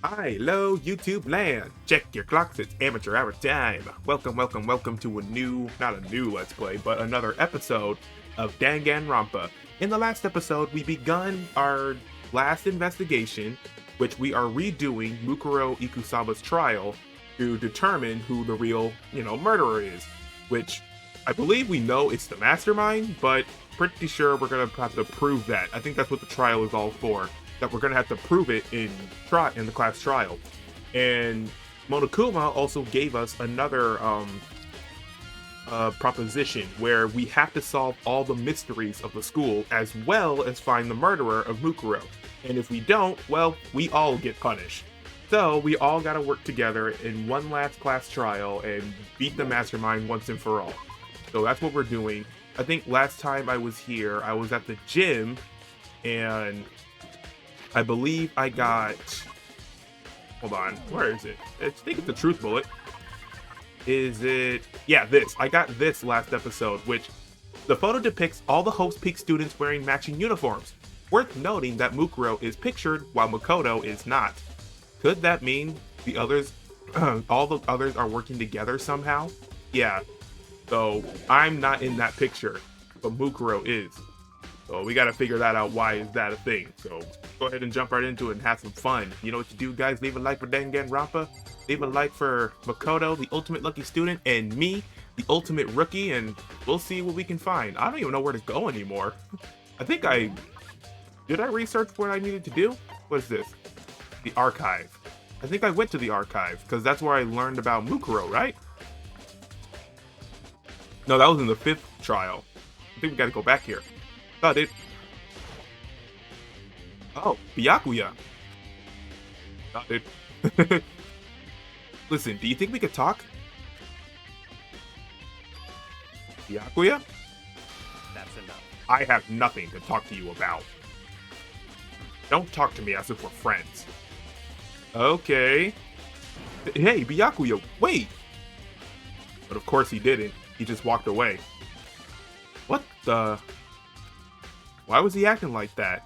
Hello, YouTube land. Check your clocks, it's amateur hour time. Welcome to not a new Let's Play, but another episode of Danganronpa. In the last episode, we begun our last investigation, which we are redoing Mukuro Ikusaba's trial to determine who the real, murderer is. Which, I believe we know it's the mastermind, but pretty sure we're gonna have to prove that. I think that's what the trial is all for. That we're gonna have to prove it in the class trial. And Monokuma also gave us another proposition where we have to solve all the mysteries of the school as well as find the murderer of Mukuro. And if we don't, well, we all get punished. So we all gotta work together in one last class trial and beat the mastermind once and for all. So that's what we're doing. I think last time I was here, I was at the gym and I believe I got, hold on, where is it? I think it's the truth bullet. Is it, yeah, this. I got this last episode, which the photo depicts all the Hope's Peak students wearing matching uniforms. Worth noting that Mukuro is pictured while Makoto is not. Could that mean the others, all the others are working together somehow? Yeah, so I'm not in that picture, but Mukuro is. So we gotta figure that out. Why is that a thing? So go ahead and jump right into it and have some fun. You know what to do, guys? Leave a like for Danganronpa. Leave a like for Makoto, the ultimate lucky student, and me, the ultimate rookie, and we'll see what we can find. I don't even know where to go anymore. I think did I research what I needed to do? What is this? The archive. I think I went to the archive, because that's where I learned about Mukuro, right? No, that was in the 5th trial. I think we gotta go back here. Oh, dude. Oh, Byakuya. Oh, dude. Listen, do you think we could talk? Byakuya? That's enough. I have nothing to talk to you about. Don't talk to me as if we're friends. Okay. Hey, Byakuya, wait! But of course he didn't. He just walked away. What the... Why was he acting like that?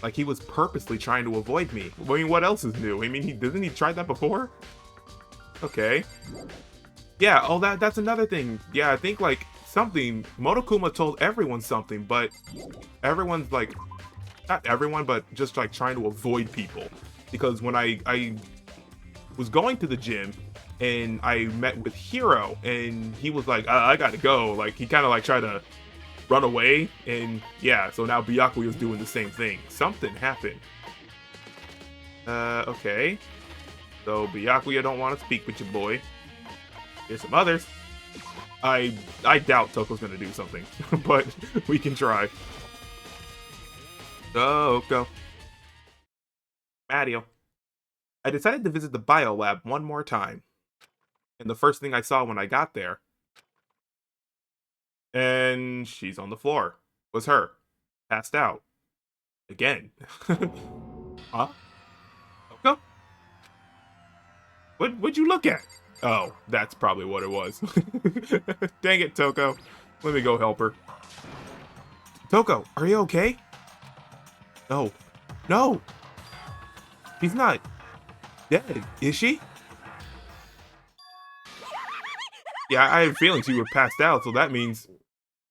Like he was purposely trying to avoid me. I mean, what else is new? I mean, doesn't he try that before? Okay. Yeah, oh, that's another thing. Yeah, I think, like, something... Monokuma told everyone something, but everyone's, like... Not everyone, but just, like, trying to avoid people. Because when I was going to the gym, and I met with Hiro, and he was like, I gotta go. Like, he kind of, like, tried to run away, and yeah, so now Byakuya is doing the same thing. Something happened. Okay. So Byakuya don't want to speak with your boy. There's some others. I doubt Toko's gonna do something, but we can try. Go. Mario. I decided to visit the bio lab one more time. And the first thing I saw when I got there, and she's on the floor, was her. Passed out. Again. Huh? Toko? What'd you look at? Oh, that's probably what it was. Dang it, Toko. Let me go help her. Toko, are you okay? No. No! She's not dead, is she? Yeah, I had a feeling she would have passed out, so that means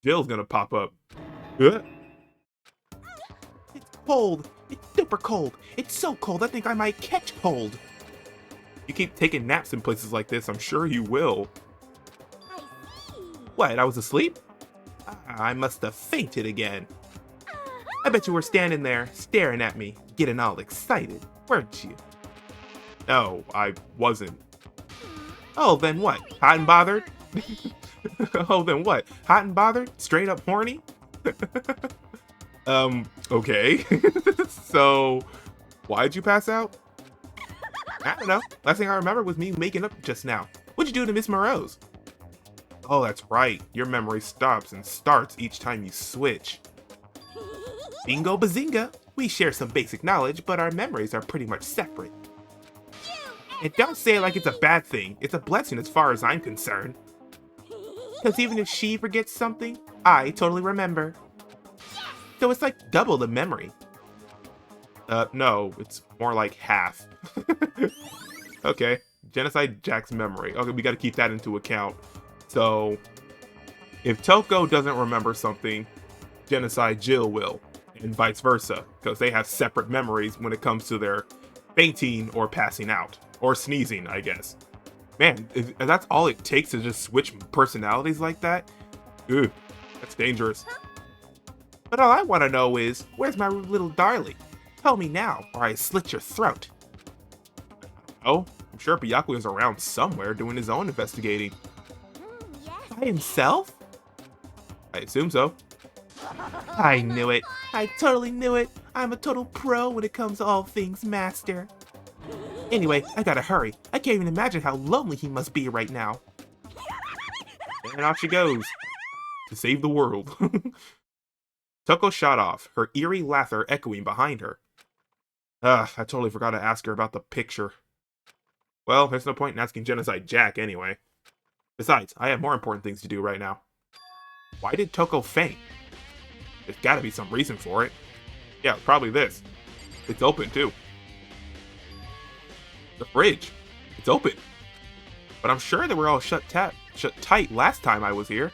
Jill's gonna pop up. It's cold. It's super cold. It's so cold I think I might catch cold. You keep taking naps in places like this, I'm sure you will. What, I was asleep? I must have fainted again. I bet you were standing there, staring at me, getting all excited, weren't you? No, I wasn't. Oh, then what? Hot and bothered? Oh, then what? Hot and bothered? Straight up horny? Okay. So, why'd you pass out? I don't know. Last thing I remember was me making up just now. What'd you do to Miss Morose? Oh, that's right. Your memory stops and starts each time you switch. Bingo bazinga! We share some basic knowledge, but our memories are pretty much separate. And don't say it like it's a bad thing. It's a blessing as far as I'm concerned. Because even if she forgets something, I totally remember. So it's like double the memory. No, it's more like half. Okay, Genocide Jack's memory. Okay, we gotta keep that into account. So, if Toko doesn't remember something, Genocide Jill will, and vice versa, because they have separate memories when it comes to their fainting or passing out, or sneezing, I guess. Man, if that's all it takes to just switch personalities like that, ugh, that's dangerous. But all I want to know is, where's my little darling? Tell me now, or I slit your throat. Oh, I'm sure Byakuya is around somewhere doing his own investigating. Yes. By himself? I assume so. I knew it. I totally knew it. I'm a total pro when it comes to all things master. Anyway, I gotta hurry. I can't even imagine how lonely he must be right now. And off she goes. To save the world. Toko shot off, her eerie laughter echoing behind her. I totally forgot to ask her about the picture. Well, there's no point in asking Genocide Jack anyway. Besides, I have more important things to do right now. Why did Toko faint? There's gotta be some reason for it. Yeah, probably this. It's open, too. The fridge. It's open. But I'm sure they were all shut tight last time I was here.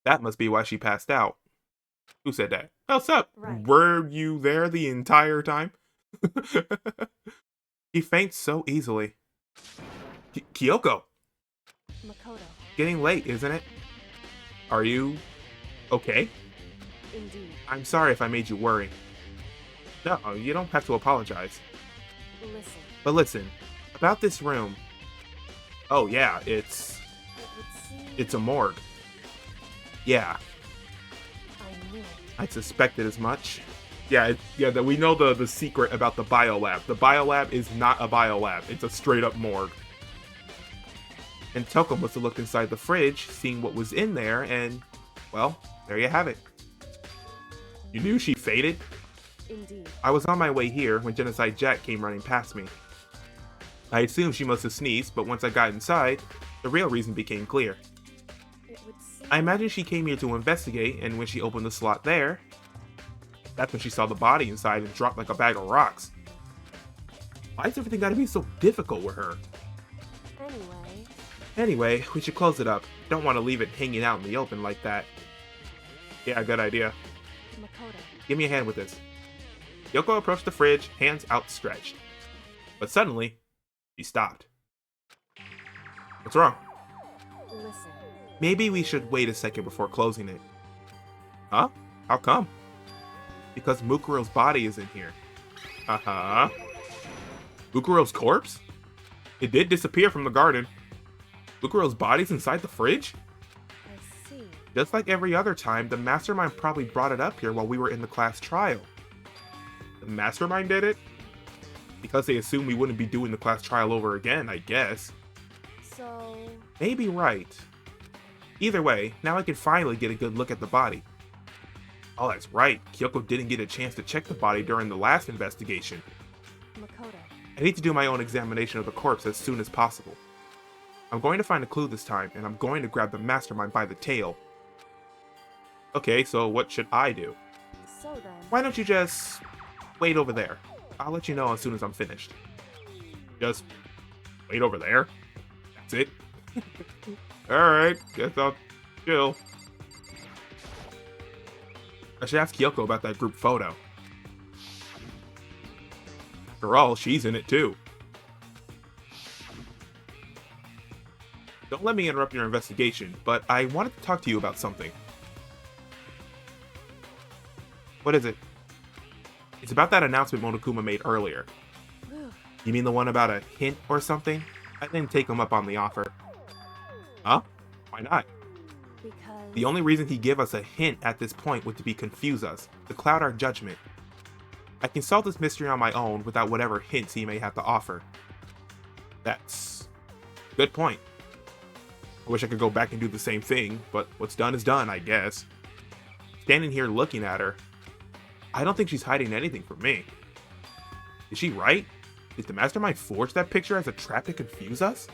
That must be why she passed out. Who said that? What's up? Right. Were you there the entire time? He faints so easily. Kyoko! Makoto. Getting late, isn't it? Are you okay? Indeed. I'm sorry if I made you worry. No, you don't have to apologize. Listen. But listen, about this room. Oh yeah, it's It would seem a morgue. Yeah, I knew it. I suspected as much. Yeah, that we know the secret about the biolab. The biolab is not a biolab. It's a straight up morgue. And Toko must have looked inside the fridge, seeing what was in there, and well, there you have it. You knew she fainted? Indeed. I was on my way here when Genocide Jack came running past me. I assumed she must have sneezed, but once I got inside, the real reason became clear. It would seem I imagine she came here to investigate, and when she opened the slot there, that's when she saw the body inside and dropped like a bag of rocks. Why's everything gotta be so difficult with her? Anyway, we should close it up. Don't want to leave it hanging out in the open like that. Yeah, good idea. Makoto. Give me a hand with this. Yoko approached the fridge, hands outstretched. But suddenly, she stopped. What's wrong? Listen. Maybe we should wait a second before closing it. Huh? How come? Because Mukuro's body is in here. Uh-huh. Mukuro's corpse? It did disappear from the garden. Mukuro's body's inside the fridge? I see. Just like every other time, the mastermind probably brought it up here while we were in the class trial. The mastermind did it? Because they assumed we wouldn't be doing the class trial over again, I guess. So Maybe right. Either way, now I can finally get a good look at the body. Oh, that's right. Kyoko didn't get a chance to check the body during the last investigation. Makoto. I need to do my own examination of the corpse as soon as possible. I'm going to find a clue this time, and I'm going to grab the mastermind by the tail. Okay, so what should I do? So then. Why don't you just wait over there? I'll let you know as soon as I'm finished. Just wait over there? That's it? Alright, guess I'll chill. I should ask Kyoko about that group photo. After all, she's in it too. Don't let me interrupt your investigation, but I wanted to talk to you about something. What is it? It's about that announcement Monokuma made earlier. You mean the one about a hint or something? I didn't take him up on the offer. Huh? Why not? Because The only reason he gave us a hint at this point was to be confuse us, to cloud our judgment. I can solve this mystery on my own without whatever hints he may have to offer. That's a good point. I wish I could go back and do the same thing, but what's done is done, I guess. Standing here looking at her, I don't think she's hiding anything from me. Is she right? Did the mastermind forge that picture as a trap to confuse us?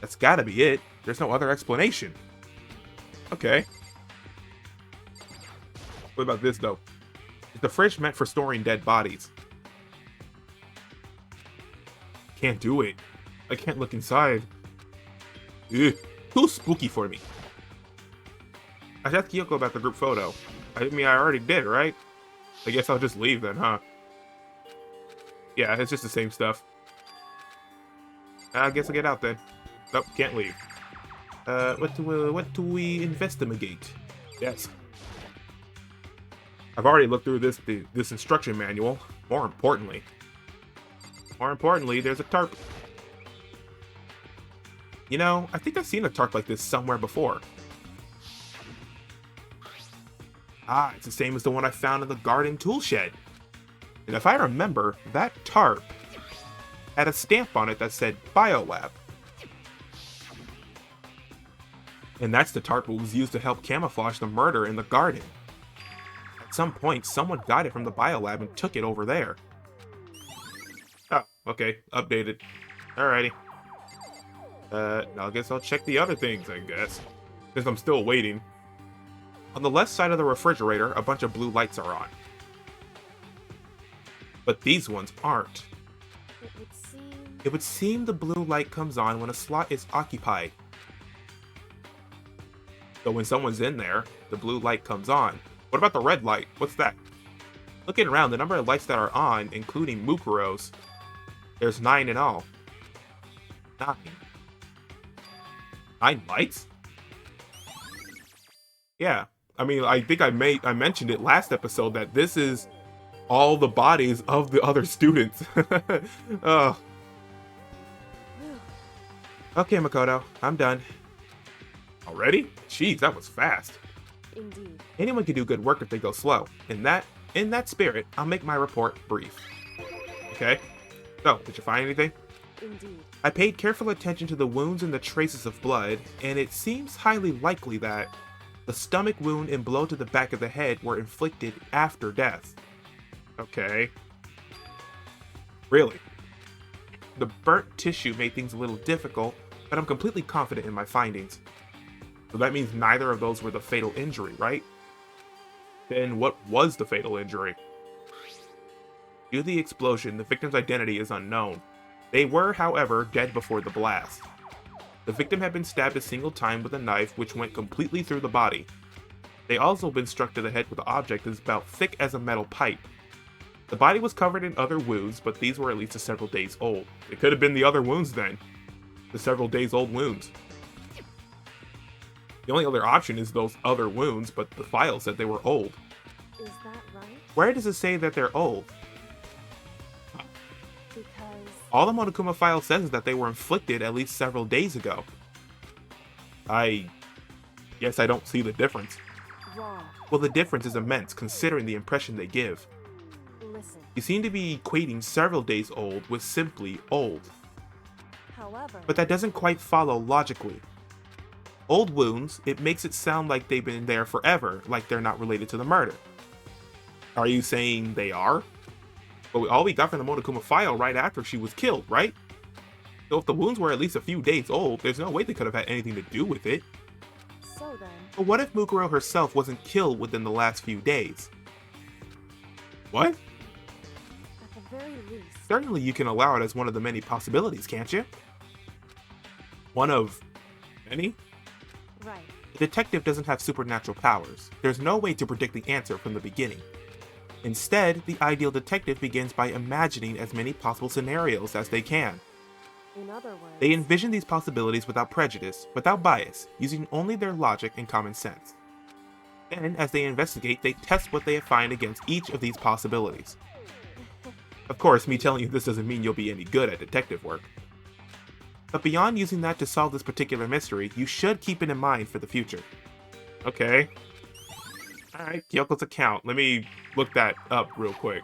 That's gotta be it. There's no other explanation. Okay. What about this, though? Is the fridge meant for storing dead bodies? Can't do it. I can't look inside. Ugh, too spooky for me. I asked Kyoko about the group photo. I mean, I already did, right? I guess I'll just leave then, huh? Yeah, it's just the same stuff. I guess I'll get out then. Nope, can't leave. What do we investigate? Yes. I've already looked through this instruction manual. More importantly, there's a tarp. You know, I think I've seen a tarp like this somewhere before. Ah, it's the same as the one I found in the garden tool shed. And if I remember, that tarp had a stamp on it that said Biolab. And that's the tarp that was used to help camouflage the murder in the garden. At some point, someone got it from the Biolab and took it over there. Oh, okay, updated. Alrighty. Now I guess I'll check the other things, I guess. Since I'm still waiting. On the left side of the refrigerator, a bunch of blue lights are on. But these ones aren't. It would seem the blue light comes on when a slot is occupied. So when someone's in there, the blue light comes on. What about the red light? What's that? Looking around, the number of lights that are on, including Mukuro's, there's 9 in all. 9. 9 lights? Yeah. I mean, I think I mentioned it last episode that this is all the bodies of the other students. Oh. Okay, Makoto, I'm done. Already? Jeez, that was fast. Indeed. Anyone can do good work if they go slow. In that spirit, I'll make my report brief. Okay? So, did you find anything? Indeed. I paid careful attention to the wounds and the traces of blood, and it seems highly likely that the stomach wound and blow to the back of the head were inflicted after death. Okay. Really? The burnt tissue made things a little difficult, but I'm completely confident in my findings. So that means neither of those were the fatal injury, right? Then what was the fatal injury? Due to the explosion, the victim's identity is unknown. They were, however, dead before the blast. The victim had been stabbed a single time with a knife which went completely through the body. They also been struck to the head with an object that is about thick as a metal pipe. The body was covered in other wounds, but these were at least several days old. It could have been the other wounds then. The several days old wounds. The only other option is those other wounds, but the file said they were old. Is that right? Where does it say that they're old? Because All the Monokuma file says is that they were inflicted at least several days ago. I guess I don't see the difference. wrong. Well, the difference is immense considering the impression they give. Listen. You seem to be equating several days old with simply old. However, But that doesn't quite follow logically. Old wounds, it makes it sound like they've been there forever, like they're not related to the murder. Are you saying they are? But all we got from the Monokuma file right after she was killed, right? So if the wounds were at least a few days old, there's no way they could have had anything to do with it. so then, But what if Mukuro herself wasn't killed within the last few days? What? at the very least, Certainly you can allow it as one of the many possibilities, can't you? One of many? right. The detective doesn't have supernatural powers. There's no way to predict the answer from the beginning. Instead, the ideal detective begins by imagining as many possible scenarios as they can. In other words, They envision these possibilities without prejudice, without bias, using only their logic and common sense. Then, as they investigate, they test what they find against each of these possibilities. Of course, me telling you this doesn't mean you'll be any good at detective work. But beyond using that to solve this particular mystery, you should keep it in mind for the future. Okay. Alright, Kyoko's account. Let me look that up real quick.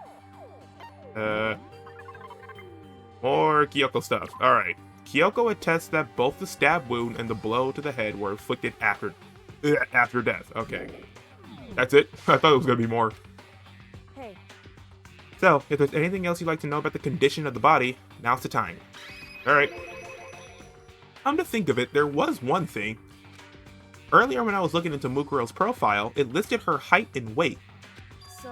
More Kyoko stuff. Alright. Kyoko attests that both the stab wound and the blow to the head were inflicted after death. Okay. That's it? I thought it was gonna be more. hey, So, if there's anything else you'd like to know about the condition of the body, now's the time. Alright. Come to think of it, there was one thing. Earlier when I was looking into Mukuro's profile, it listed her height and weight. so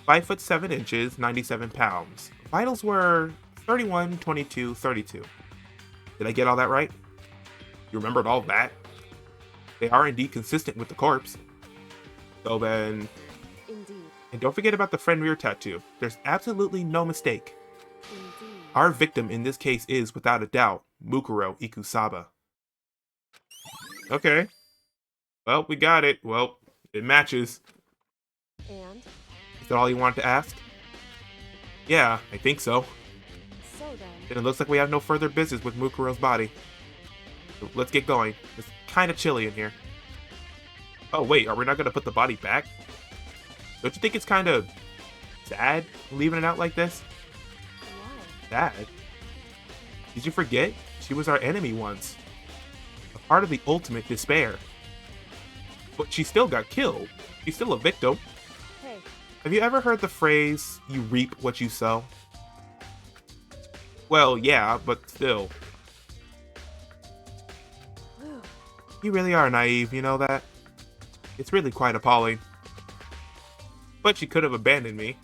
5 foot 7 inches, 97 pounds. Vitals were 31, 22, 32. Did I get all that right? You remembered all that? They are indeed consistent with the corpse. So then... Indeed. And don't forget about the friend rear tattoo. There's absolutely no mistake. Indeed. Our victim in this case is, without a doubt, Mukuro Ikusaba. Okay. Well, we got it. Well, it matches. And? Is that all you wanted to ask? Yeah, I think so. So then... Then it looks like we have no further business with Mukuro's body. So let's get going. It's kind of chilly in here. Oh wait, are we not going to put the body back? Don't you think it's kind of sad leaving it out like this? Why? Sad? Did you forget? She was our enemy once. A part of the ultimate despair. But she still got killed. She's still a victim. Hey. Have you ever heard the phrase, you reap what you sow? Well, yeah, but still. Whew. You really are naive, you know that? It's really quite appalling. But she could have abandoned me,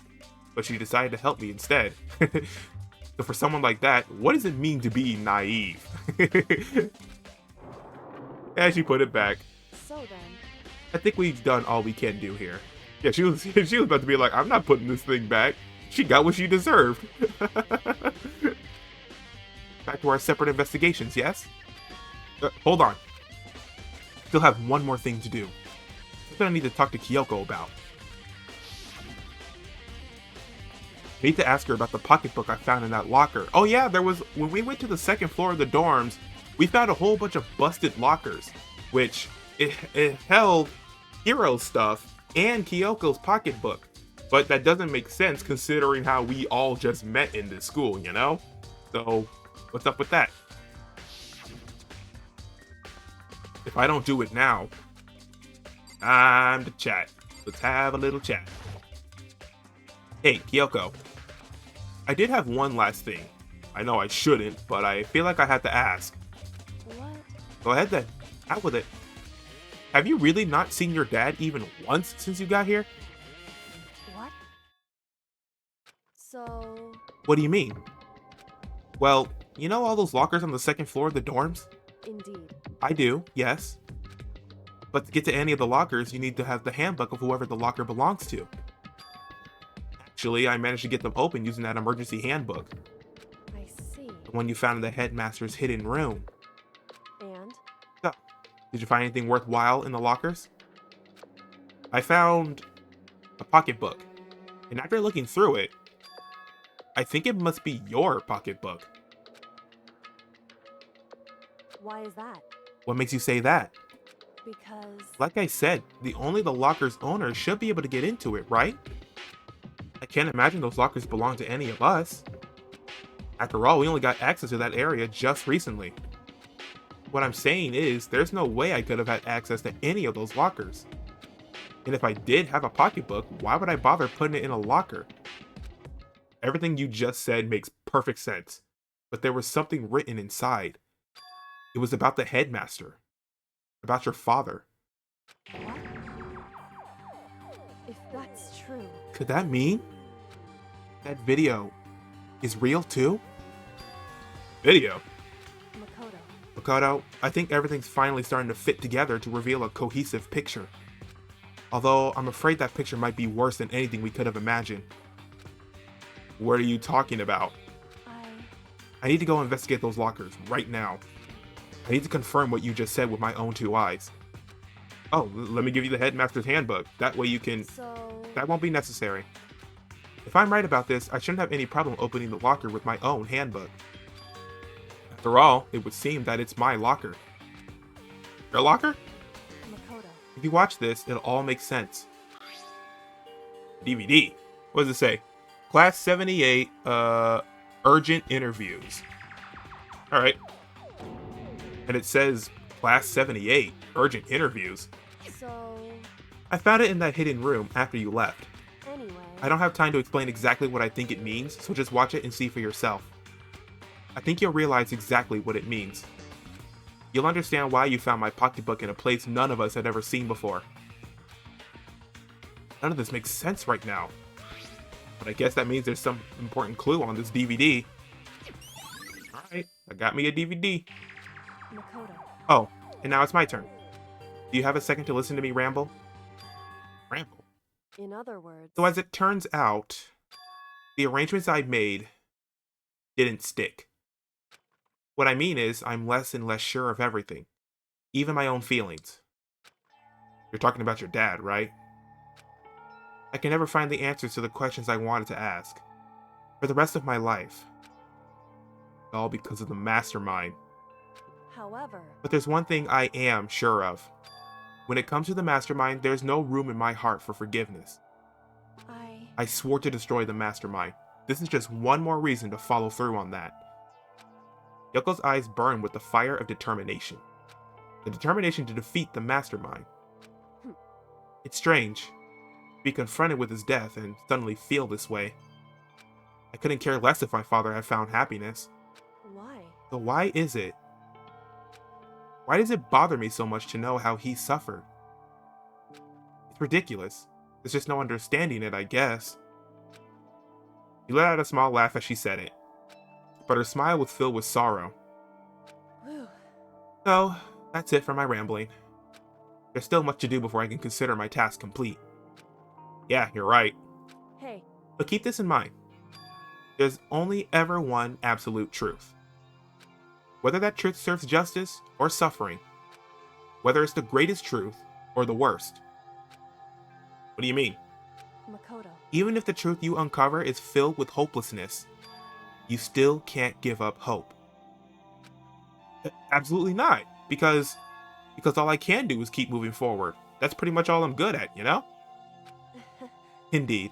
but she decided to help me instead. So for someone like that, what does it mean to be naive? And she put it back. So then... I think we've done all we can do here. Yeah, she was about to be like, I'm not putting this thing back. She got what she deserved. Back to our separate investigations, yes? Hold on. Still have one more thing to do. Something I need to talk to Kyoko about. I need to ask her about the pocketbook I found in that locker. Oh yeah, when we went to the second floor of the dorms, we found a whole bunch of busted lockers, which it held Hiro's stuff and Kyoko's pocketbook. But that doesn't make sense considering how we all just met in this school, you know? So, what's up with that? If I don't do it now, time to chat. Let's have a little chat. Hey, Kyoko. I did have one last thing. I know I shouldn't, but I feel like I had to ask. What? Go ahead then. Out with it. Have you really not seen your dad even once since you got here? What? So... What do you mean? Well, you know all those lockers on the second floor of the dorms? Indeed. I do, yes. But to get to any of the lockers, you need to have the handbook of whoever the locker belongs to. Actually, I managed to get them open using that emergency handbook. I see. The one you found in the headmaster's hidden room. And? So, did you find anything worthwhile in the lockers? I found a pocketbook. And after looking through it, I think it must be your pocketbook. Why is that? What makes you say that? Because... Like I said, only the locker's owner should be able to get into it, right? I can't imagine those lockers belong to any of us. After all, we only got access to that area just recently. What I'm saying is, there's no way I could have had access to any of those lockers. And if I did have a pocketbook, why would I bother putting it in a locker? Everything you just said makes perfect sense, but there was something written inside. It was about the headmaster. About your father. What? If that's true... Could that mean that video is real too? Video? Makoto, I think everything's finally starting to fit together to reveal a cohesive picture. Although, I'm afraid that picture might be worse than anything we could have imagined. What are you talking about? I need to go investigate those lockers right now. I need to confirm what you just said with my own two eyes. Oh, let me give you the headmaster's handbook. That way you can... So... That won't be necessary. If I'm right about this, I shouldn't have any problem opening the locker with my own handbook. After all, it would seem that it's my locker. Your locker? Makoto. If you watch this, it'll all make sense. DVD. What does it say? Class 78, urgent interviews. Alright. And it says Class 78, urgent interviews. So... I found it in that hidden room after you left. Anyway... I don't have time to explain exactly what I think it means, so just watch it and see for yourself. I think you'll realize exactly what it means. You'll understand why you found my pocketbook in a place none of us had ever seen before. None of this makes sense right now. But I guess that means there's some important clue on this DVD. Alright, I got me a DVD. Makoto. Oh, and now it's my turn. Do you have a second to listen to me ramble? Ramble? In other words, So as it turns out, the arrangements I made didn't stick. What I mean is, I'm less and less sure of everything, even my own feelings. You're talking about your dad, right? I can never find the answers to the questions I wanted to ask. For the rest of my life. All because of the mastermind. however, But there's one thing I am sure of. When it comes to the mastermind, there's no room in my heart for forgiveness. I swore to destroy the mastermind. This is just one more reason to follow through on that. Yoko's eyes burn with the fire of determination. The determination to defeat the mastermind. It's strange to be confronted with his death and suddenly feel this way. I couldn't care less if my father had found happiness. why? So why is it? Why does it bother me so much to know how he suffered? It's ridiculous. There's just no understanding it, I guess. She let out a small laugh as she said it, but her smile was filled with sorrow. Whew. So, that's it for my rambling. There's still much to do before I can consider my task complete. Yeah, you're right. Hey, But keep this in mind. There's only ever one absolute truth. Whether that truth serves justice or suffering, whether it's the greatest truth or the worst. What do you mean? Makoto. Even if the truth you uncover is filled with hopelessness, you still can't give up hope. Absolutely not, because all I can do is keep moving forward. That's pretty much all I'm good at, you know? Indeed.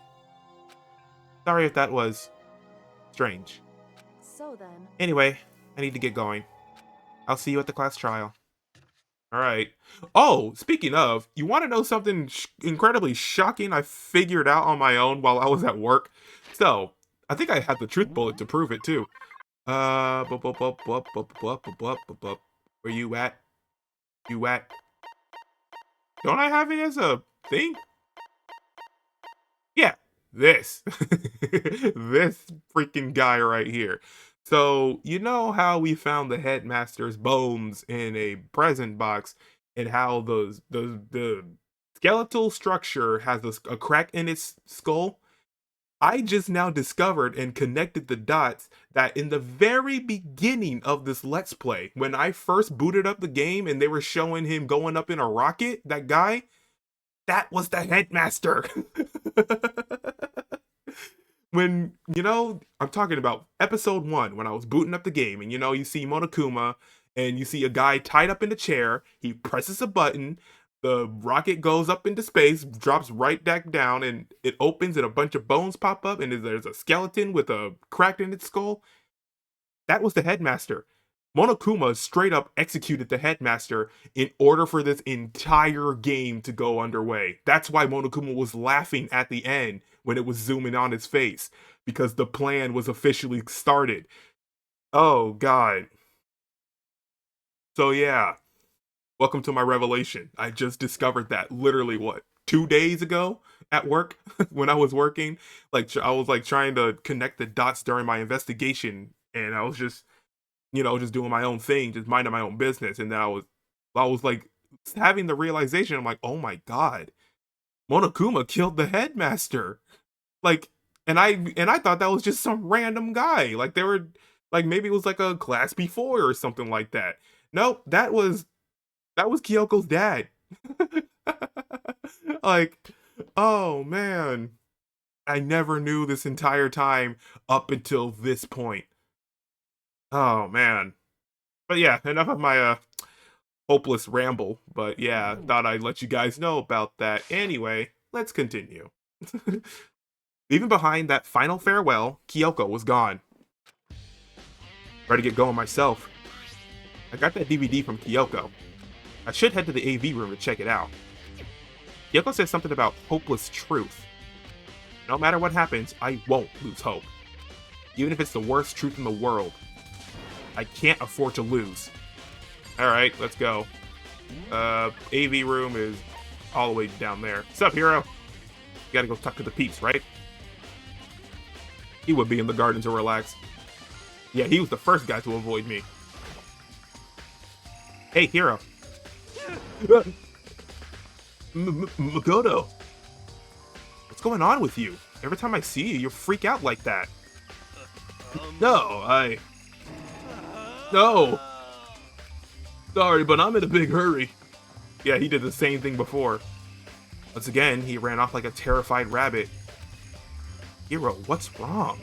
Sorry if that was strange. So then, Anyway, I need to get going. I'll see you at the class trial. Alright. Oh, speaking of, you want to know something incredibly shocking I figured out on my own while I was at work? So, I think I had the truth bullet to prove it too. Where you at? You at? Don't I have it as a thing? Yeah, this. This freaking guy right here. So, you know how we found the headmaster's bones in a present box and how the skeletal structure has a crack in its skull? I just now discovered and connected the dots that in the very beginning of this Let's Play, when I first booted up the game and they were showing him going up in a rocket, that guy, that was the headmaster. When, I'm talking about episode 1, when I was booting up the game, and you see Monokuma, and you see a guy tied up in a chair, he presses a button, the rocket goes up into space, drops right back down, and it opens and a bunch of bones pop up, and there's a skeleton with a crack in its skull. That was the headmaster. Monokuma straight up executed the headmaster in order for this entire game to go underway. That's why Monokuma was laughing at the end when it was zooming on his face, because the plan was officially started. Oh, God. So, yeah. Welcome to my revelation. I just discovered that literally, 2 days ago at work when I was working? I was trying to connect the dots during my investigation, and I was just just doing my own thing, just minding my own business. And then I was having the realization, I'm like, oh my God, Monokuma killed the headmaster. And I thought that was just some random guy. They were, maybe it was a class before or something like that. Nope, that was Kyoko's dad. Oh man. I never knew this entire time up until this point. Oh man. But yeah, enough of my hopeless ramble. But yeah, thought I'd let you guys know about that. Anyway, let's continue. Leaving behind that final farewell, Kyoko was gone. Ready to get going myself. I got that DVD from Kyoko. I should head to the AV room to check it out. Kyoko says something about hopeless truth. No matter what happens, I won't lose hope. Even if it's the worst truth in the world. I can't afford to lose. Alright, let's go. AV room is all the way down there. What's up, hero? You gotta go talk to the peeps, right? He would be in the garden to relax. Yeah, he was the first guy to avoid me. Hey, Hero. Makoto. What's going on with you? Every time I see you, you freak out like that. No. Sorry, but I'm in a big hurry. Yeah, he did the same thing before. Once again, he ran off like a terrified rabbit. Hero, what's wrong?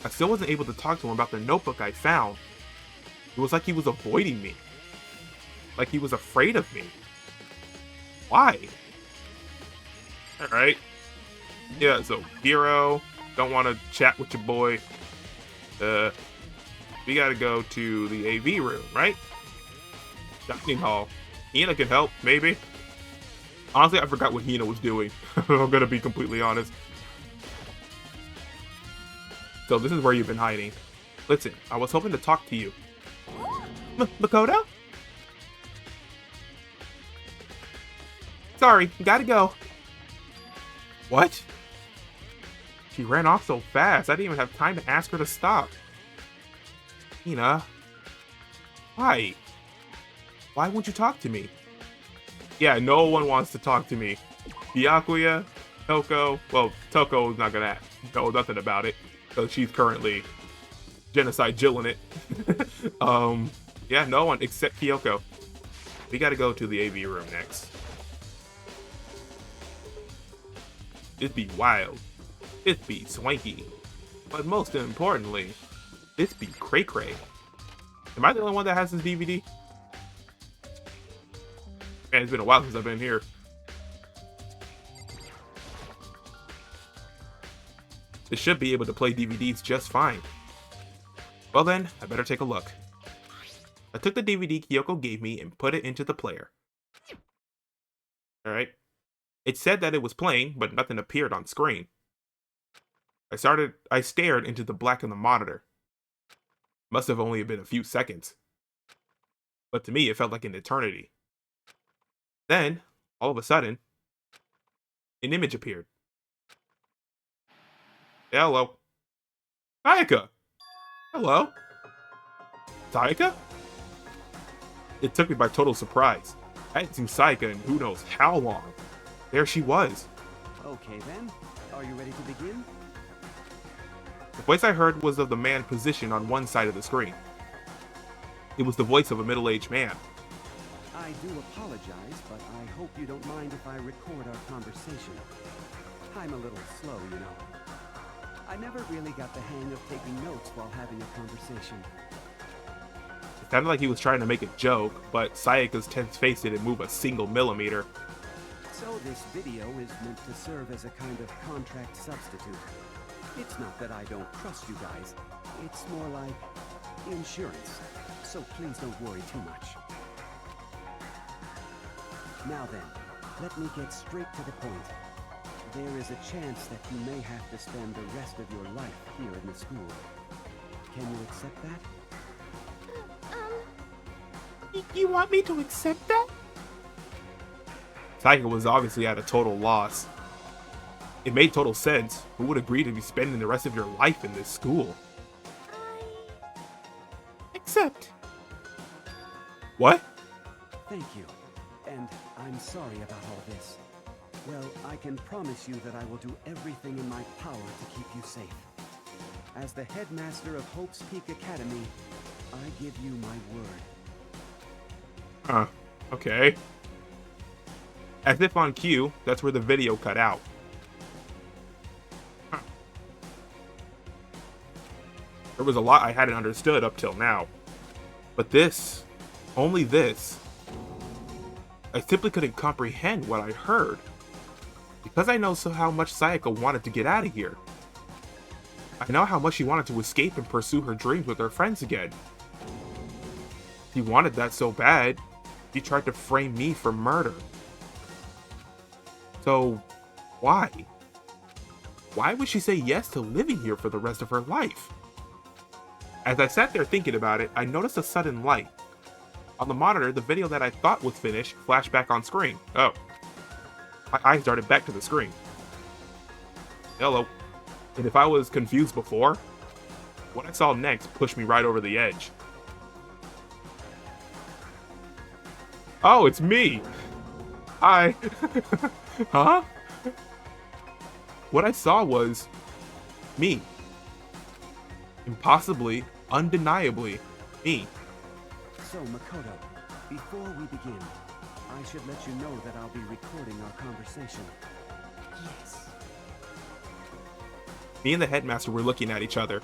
I still wasn't able to talk to him about the notebook I found. It was like he was avoiding me. Like he was afraid of me. Why? Alright. Yeah, so Hero, don't want to chat with your boy. We gotta go to the AV room, right? Dining hall. Hina can help, maybe. Honestly, I forgot what Hina was doing. I'm gonna be completely honest. So this is where you've been hiding. Listen, I was hoping to talk to you. Makoto? Sorry, gotta go. What? She ran off so fast, I didn't even have time to ask her to stop. Hina. Why? Why won't you talk to me? Yeah, no one wants to talk to me. Byakuya, Toko. Well, Toko's not gonna know nothing about it, because she's currently genocide jilling it. Yeah, no one except Kyoko. We gotta go to the AV room next. This be wild. This be swanky. But most importantly, this be cray-cray. Am I the only one that has this DVD? Man, it's been a while since I've been here. This should be able to play DVDs just fine. Well then, I better take a look. I took the DVD Kyoko gave me and put it into the player. Alright. It said that it was playing, but nothing appeared on screen. I stared into the black on the monitor. Must have only been a few seconds. But to me, it felt like an eternity. Then, all of a sudden, an image appeared. Hello. Sayaka! Hello? Sayaka? It took me by total surprise. I hadn't seen Sayaka in who knows how long. There she was. Okay then, are you ready to begin? The voice I heard was of the man positioned on one side of the screen. It was the voice of a middle-aged man. I do apologize, but I hope you don't mind if I record our conversation. I'm a little slow, you know. I never really got the hang of taking notes while having a conversation. It sounded like he was trying to make a joke, but Sayaka's tense face didn't move a single millimeter. So this video is meant to serve as a kind of contract substitute. It's not that I don't trust you guys. It's more like insurance. So please don't worry too much. Now then, let me get straight to the point. There is a chance that you may have to spend the rest of your life here in the school. Can you accept that? You want me to accept that? Sayaka was obviously at a total loss. It made total sense. Who would agree to be spending the rest of your life in this school? Accept. What? Thank you. And I'm sorry about all this. Well, I can promise you that I will do everything in my power to keep you safe. As the headmaster of Hope's Peak Academy, I give you my word. Huh. Okay. As if on cue, that's where the video cut out. Huh. There was a lot I hadn't understood up till now. But this, only this, I simply couldn't comprehend what I heard. Because I know how much Sayaka wanted to get out of here. I know how much she wanted to escape and pursue her dreams with her friends again. She wanted that so bad, she tried to frame me for murder. So, why? Why would she say yes to living here for the rest of her life? As I sat there thinking about it, I noticed a sudden light. On the monitor, the video that I thought was finished flashed back on screen. Oh. My eyes darted back to the screen. Hello. And if I was confused before, what I saw next pushed me right over the edge. Oh, it's me! Hi! Huh? What I saw was me. Impossibly, undeniably, me. So, Makoto, before we begin, I should let you know that I'll be recording our conversation. Yes. Me and the headmaster were looking at each other.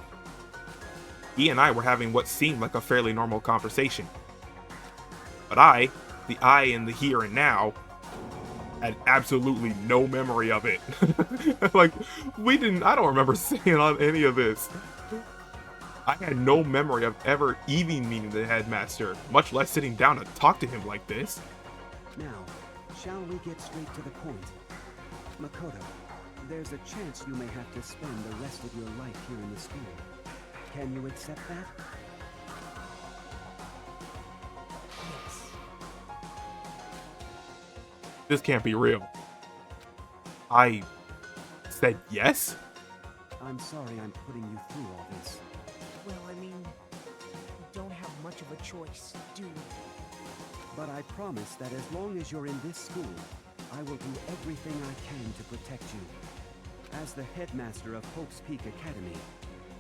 He and I were having what seemed like a fairly normal conversation. But the I in the here and now, had absolutely no memory of it. Like, I don't remember saying on any of this. I had no memory of ever even meeting the headmaster, much less sitting down to talk to him like this. Now, shall we get straight to the point? Makoto, there's a chance you may have to spend the rest of your life here in the school. Can you accept that? Yes. This can't be real. I said yes? I'm sorry I'm putting you through all this. Well, I mean, we don't have much of a choice, do we? But I promise that as long as you're in this school, I will do everything I can to protect you. As the headmaster of Hope's Peak Academy,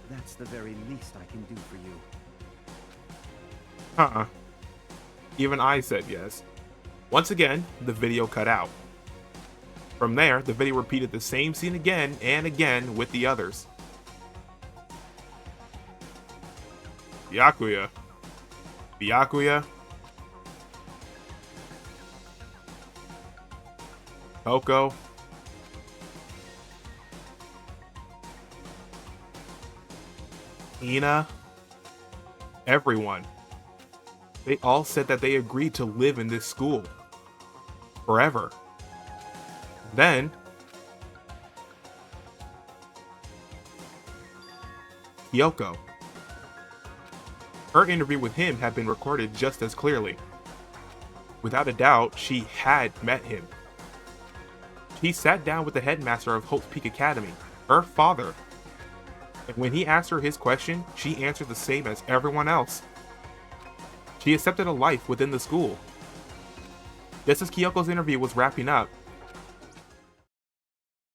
that's the very least I can do for you. Uh-uh. Even I said yes. Once again, the video cut out. From there, the video repeated the same scene again and again with the others. Byakuya. Byakuya. Coco. Ina. Everyone. They all said that they agreed to live in this school. Forever. Then, Kyoko. Her interview with him had been recorded just as clearly. Without a doubt, she had met him. She sat down with the headmaster of Hope's Peak Academy, her father. And when he asked her his question, she answered the same as everyone else. She accepted a life within the school. Just as Kyoko's interview was wrapping up,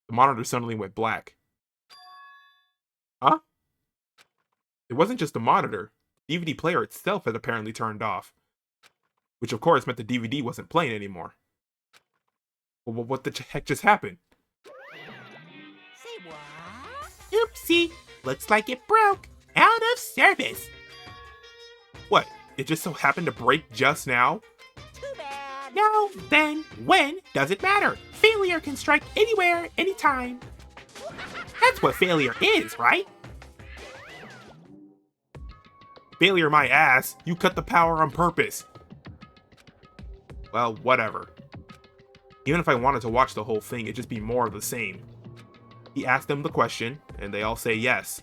the monitor suddenly went black. Huh? It wasn't just the monitor. The DVD player itself had apparently turned off. Which of course meant the DVD wasn't playing anymore. Well, what the heck just happened? Say what? Oopsie, looks like it broke. Out of service. What? It just so happened to break just now? Too bad. No, then, when, doesn't matter. Failure can strike anywhere, anytime. That's what failure is, right? Failure my ass. You cut the power on purpose. Well, whatever. Even if I wanted to watch the whole thing, it'd just be more of the same. He asked them the question, and they all say yes.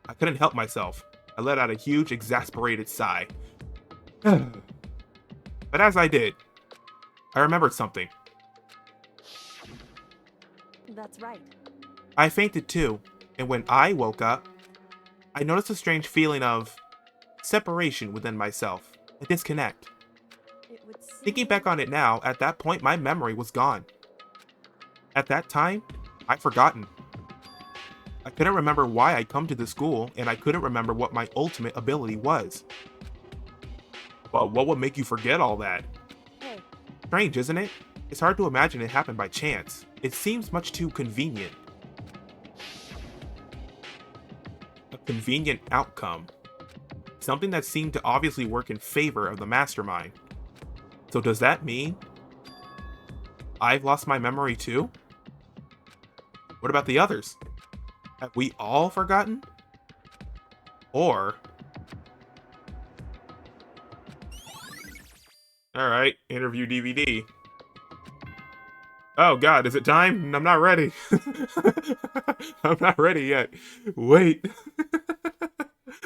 I couldn't help myself. I let out a huge, exasperated sigh. But as I did, I remembered something. That's right. I fainted too, and when I woke up, I noticed a strange feeling of separation within myself, a disconnect. It would seem... Thinking back on it now, at that point my memory was gone. At that time, I'd forgotten. I couldn't remember why I'd come to the school, and I couldn't remember what my ultimate ability was. But what would make you forget all that? Hey, Strange, isn't it? It's hard to imagine it happened by chance. It seems much too convenient. A convenient outcome. Something that seemed to obviously work in favor of the mastermind. So does that mean I've lost my memory too? What about the others? Have we all forgotten? Or... Alright, interview DVD. Oh god, is it time? I'm not ready. I'm not ready yet. Wait.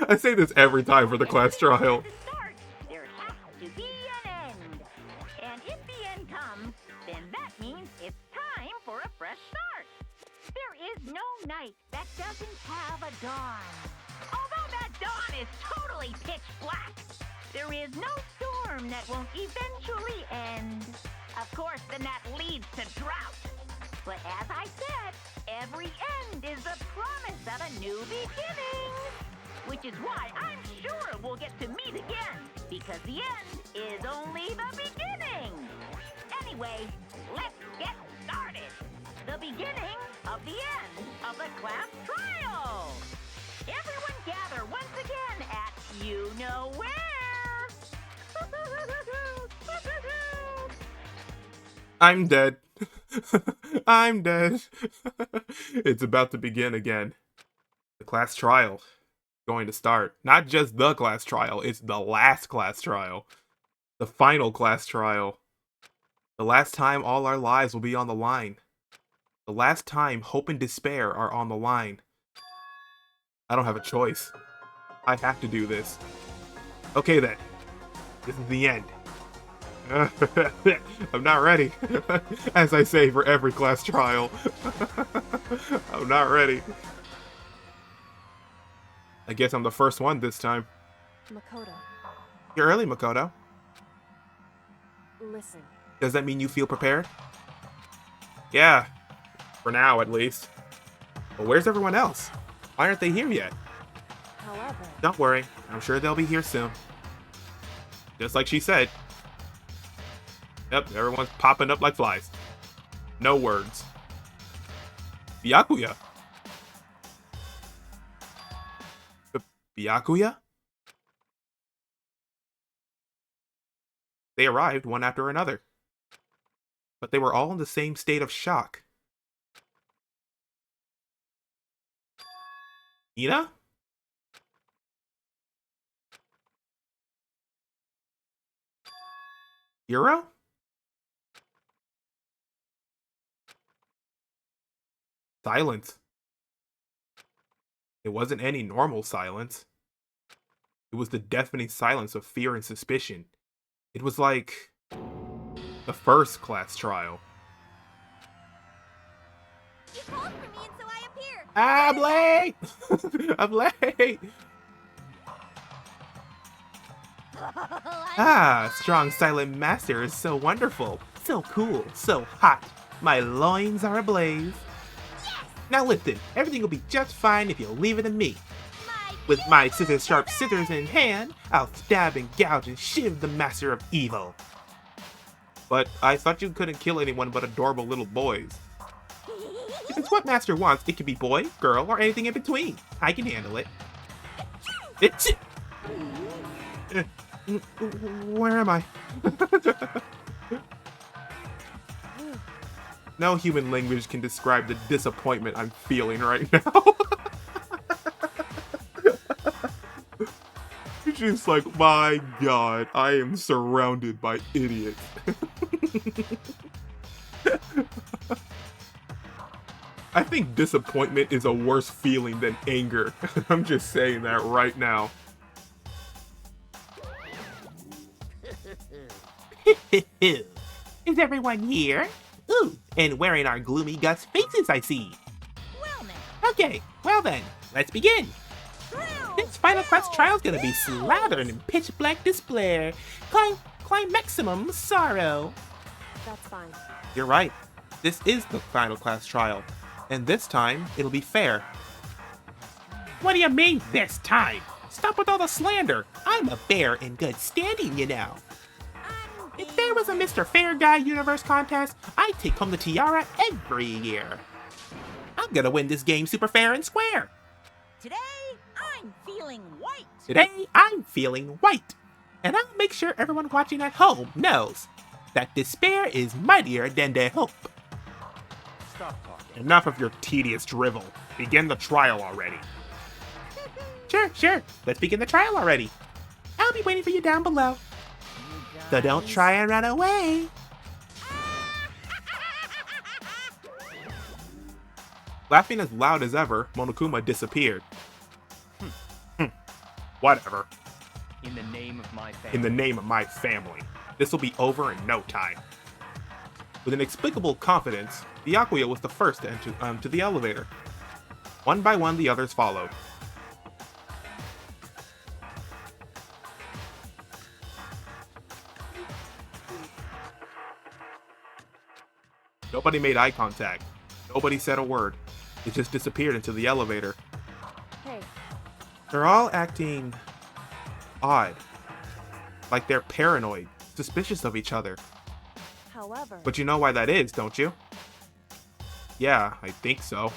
I say this every time for the class trial. To start, there has to be an end. And if the end comes, then that means it's time for a fresh start. There is no night that does a dawn. Although that dawn is totally pitch black, there is no storm that won't eventually end. Of course, then that leads to drought. But as I said, every end is the promise of a new beginning. Which is why I'm sure we'll get to meet again, because the end is only the beginning. Anyway, let's get started. The beginning of the end of the class trial. Everyone gather once again at you know where. I'm dead. I'm dead. It's about to begin again. The class trial going to start. Not just the class trial, it's the last class trial. The final class trial. The last time all our lives will be on the line. The last time hope and despair are on the line. I don't have a choice. I have to do this. Okay then. This is the end. I'm not ready. As I say for every class trial. I'm not ready. I guess I'm the first one this time. Makoto, You're early, Makoto. listen. Does that mean you feel prepared? Yeah. For now, at least. But where's everyone else? Why aren't they here yet? However, Don't worry. I'm sure they'll be here soon. Just like she said. Yep, everyone's popping up like flies. No words. Byakuya. Byakuya? They arrived one after another. But they were all in the same state of shock. Ina? Hiro? Silence. It wasn't any normal silence. It was the deafening silence of fear and suspicion. It was like the first class trial. you called for me and so I appear. I'm late! I'm late! Ah, strong silent master is so wonderful, so cool, so hot. My loins are ablaze. Now listen, everything will be just fine if you'll leave it to me. With my scissors-sharp scissors in hand, I'll stab and gouge and shiv the master of evil. But I thought you couldn't kill anyone but adorable little boys. If it's what master wants, it can be boy, girl, or anything in between. I can handle it. Where am I? No human language can describe the disappointment I'm feeling right now. It's just like, my god, I am surrounded by idiots. I think disappointment is a worse feeling than anger. I'm just saying that right now. Is everyone here? Ooh, and wearing our gloomy Gus faces, I see. Well now. Okay, well then, let's begin. This final class trial's gonna be slathered in pitch black despair. Maximum sorrow. That's fine. You're right. This is the final class trial. And this time, it'll be fair. What do you mean this time? Stop with all the slander. I'm a bear in good standing, you know. If there was a Mr. Fair Guy Universe contest, I'd take home the tiara every year. I'm gonna win this game super fair and square. Today, I'm feeling white. Today, I'm feeling white. And I'll make sure everyone watching at home knows that despair is mightier than their hope. Stop talking. Enough of your tedious drivel. Begin the trial already. Sure. Let's begin the trial already. I'll be waiting for you down below. So don't try and run away. Laughing as loud as ever, Monokuma disappeared. Whatever. In the name of my family. In the name of my family. This will be over in no time. With inexplicable confidence, Byakuya was the first to enter the elevator. One by one, the others followed. Nobody made eye contact. Nobody said a word. It just disappeared into the elevator. Hey, They're all acting odd. Like they're paranoid, suspicious of each other. however, But you know why that is, don't you? Yeah, I think so.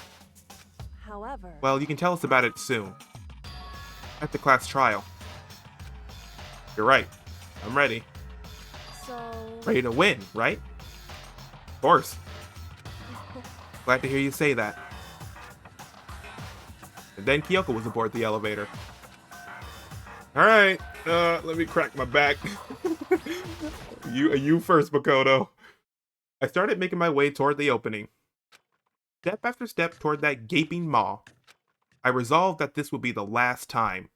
however, Well, you can tell us about it soon. At the class trial. You're right. I'm ready. so Ready to win, right? Of course. Glad to hear you say that. And then Kyoko was aboard the elevator. Alright, let me crack my back. You first, Makoto. I started making my way toward the opening. Step after step toward that gaping maw. I resolved that this would be the last time.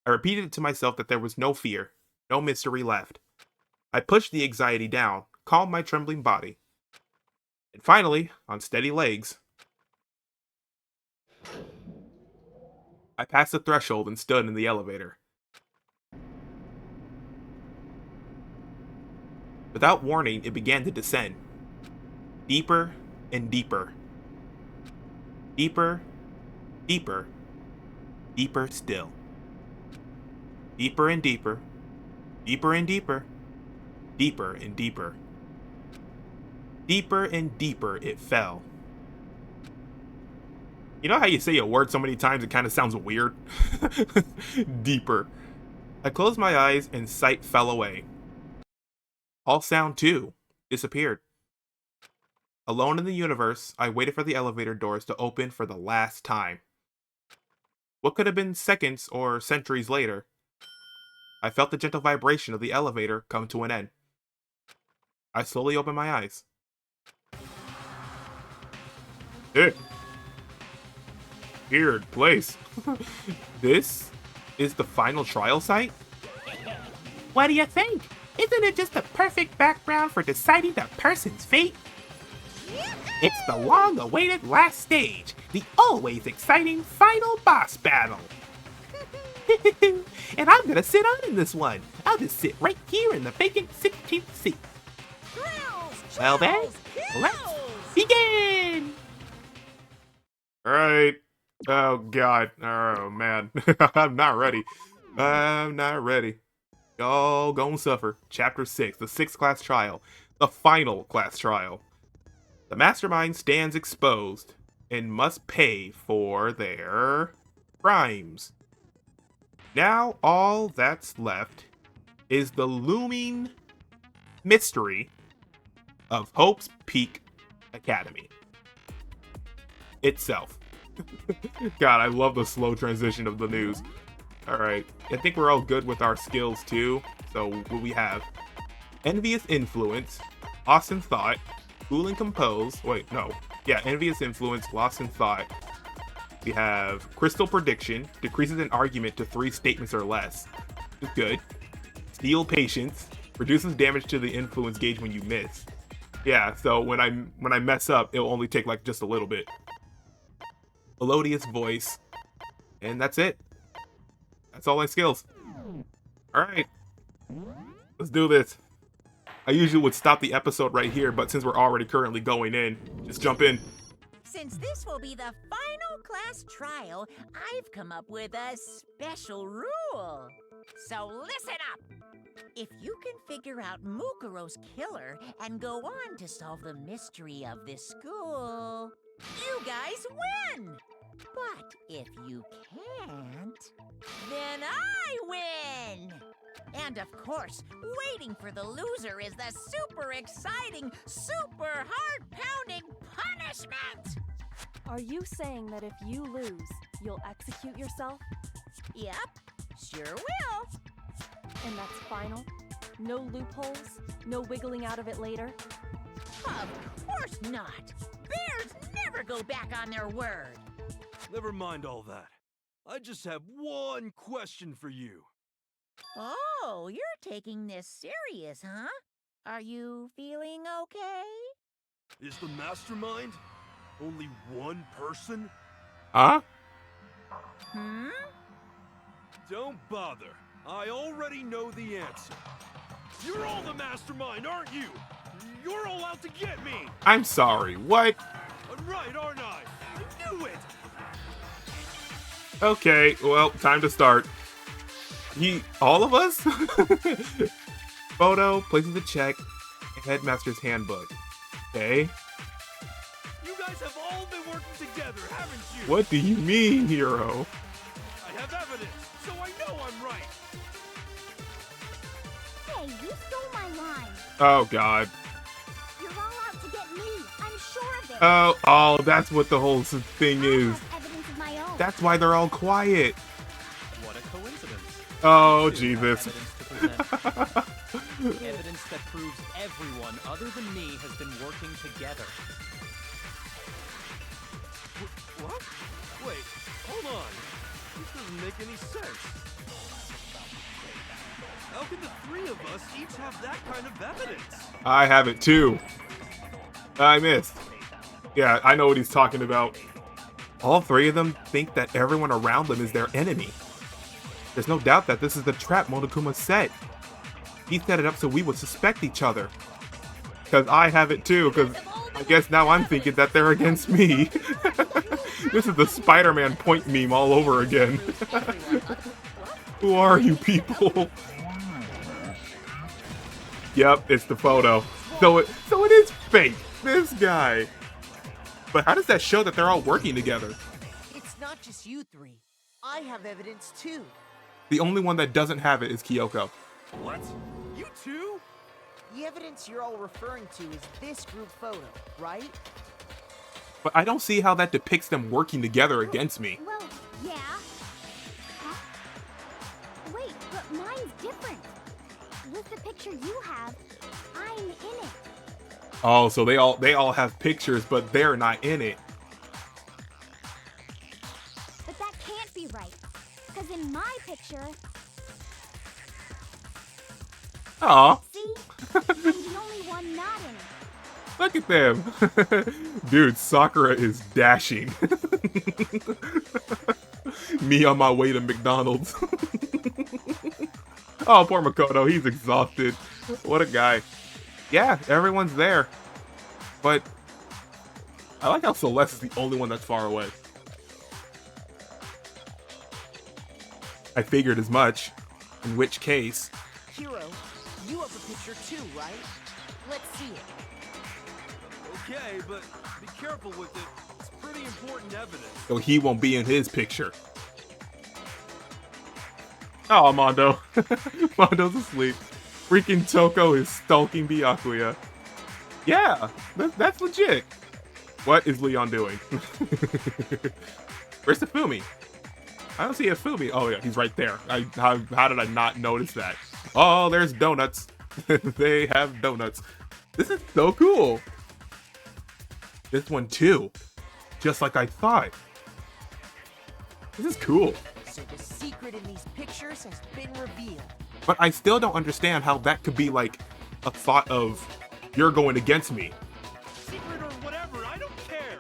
I repeated to myself that there was no fear, no mystery left. I pushed the anxiety down, calmed my trembling body. And finally, on steady legs, I passed the threshold and stood in the elevator. Without warning, it began to descend. Deeper and deeper. Deeper, deeper, deeper still. Deeper and deeper, deeper and deeper, deeper and deeper. Deeper and deeper it fell. You know how you say a word so many times it kind of sounds weird? Deeper. I closed my eyes and sight fell away. All sound, too, disappeared. Alone in the universe, I waited for the elevator doors to open for the last time. What could have been seconds or centuries later? I felt the gentle vibration of the elevator come to an end. I slowly opened my eyes. Weird place. This is the final trial site? What do you think? Isn't it just the perfect background for deciding a person's fate? It's the long-awaited last stage, the always exciting final boss battle. And I'm gonna sit on in this one. I'll just sit right here in the vacant 16th seat. Well then, let's begin! Alright. Oh god. Oh man. I'm not ready. I'm not ready. Y'all gonna suffer. Chapter 6, the 6th class trial. The final class trial. The mastermind stands exposed and must pay for their crimes. Now all that's left is the looming mystery of Hope's Peak Academy itself. God, I love the slow transition of the news. Alright, I think we're all good with our skills too. So what we have? Envious Influence, Lost in Thought, Cool and Compose. Wait, no. Yeah, Envious Influence, Lost in Thought. We have Crystal Prediction, decreases an argument to 3 statements or less. It's good. Steel Patience, reduces damage to the influence gauge when you miss. Yeah, so when I mess up, it'll only take like just a little bit. Melodious Voice, and that's it. That's all my skills. Alright, let's do this. I usually would stop the episode right here, but since we're already currently going in, just jump in. Since this will be the final class trial, I've come up with a special rule. So listen up. If you can figure out Mukuro's killer and go on to solve the mystery of this school, you guys win! But if you can't, then I win! And of course, waiting for the loser is the super exciting, super heart-pounding punishment! are you saying that if you lose, you'll execute yourself? Yep, sure will. And that's final? No loopholes? No wiggling out of it later? Of course not. Bears never go back on their word. Never mind all that. I just have one question for you. Oh, you're taking this serious, huh? Are you feeling okay? Is the mastermind only one person? Huh? Don't bother. I already know the answer. You're all the mastermind, aren't you? You're all out to get me. I'm sorry, what? I'm right, aren't I? I knew it. Okay, well, time to start. All of us? Photo, places to check, Headmaster's handbook. Okay. You guys have all been working together, haven't you? What do you mean, hero? I have evidence, so I know I'm right. Hey, you stole my line. Oh, God. You're all out to get me. I'm sure of it. Oh, that's what the whole thing I is. have evidence of my own. That's why they're all quiet. What a coincidence. Oh, You two have Jesus. Evidence to present. Evidence that proves everyone other than me has been working together. What? Wait, hold on. This doesn't make any sense. How can the three of us each have that kind of evidence? I have it too. I missed. Yeah, I know what he's talking about. All three of them think that everyone around them is their enemy. There's no doubt that this is the trap Monokuma set. He set it up so we would suspect each other. Because I have it too, because I guess now I'm thinking that they're against me. This is the Spider-Man point meme all over again. Who are you people? Yep, it's the photo. So it is fake. This guy. But how does that show that they're all working together? It's not just you three. I have evidence too. The only one that doesn't have it is Kyoko. What? You two? The evidence you're all referring to is this group photo, right? But I don't see how that depicts them working together against me. Well, yeah. Huh? Wait, but mine's different. With the picture you have, I'm in it. Oh, so they all have pictures, but they're not in it. But that can't be right. Because in my picture, Aw, see? I'm the only one not in it. look at them. Dude, Sakura is dashing. Me on my way to McDonald's. Oh, poor Makoto, he's exhausted. What a guy. Yeah, everyone's there. But I like how Celeste is the only one that's far away. I figured as much. In which case... Hiro, you have a picture too, right? Let's see it. Okay, but be careful with it. It's pretty important evidence. So he won't be in his picture. Oh, Mondo. Mondo's asleep. Freaking Toko is stalking Byakuya. Yeah, that's legit. What is Leon doing? Where's the Fumi? I don't see a Fumi. Oh yeah, he's right there. How did I not notice that? Oh, there's donuts. They have donuts. This is so cool. This one too. Just like I thought. This is cool. So the secret in these pictures has been revealed. But I still don't understand how that could be like a thought of you're going against me. Secret or whatever, I don't care.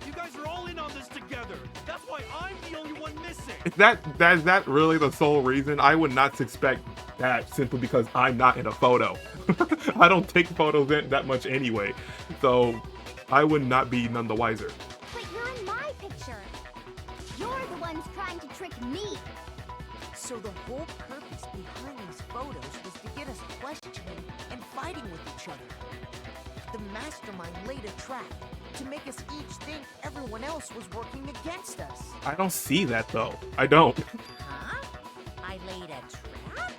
You guys are all in on this together. That's why I'm the only one missing. Is that really the sole reason? I would not suspect that simply because I'm not in a photo. I don't take photos in that much anyway. So I would not be none the wiser. But you're in my picture. You're the ones trying to trick me. So the whole purpose behind these photos was to get us questioning and fighting with each other. The mastermind laid a trap to make us each think everyone else was working against us. I don't see that though. I don't. Huh? I laid a trap?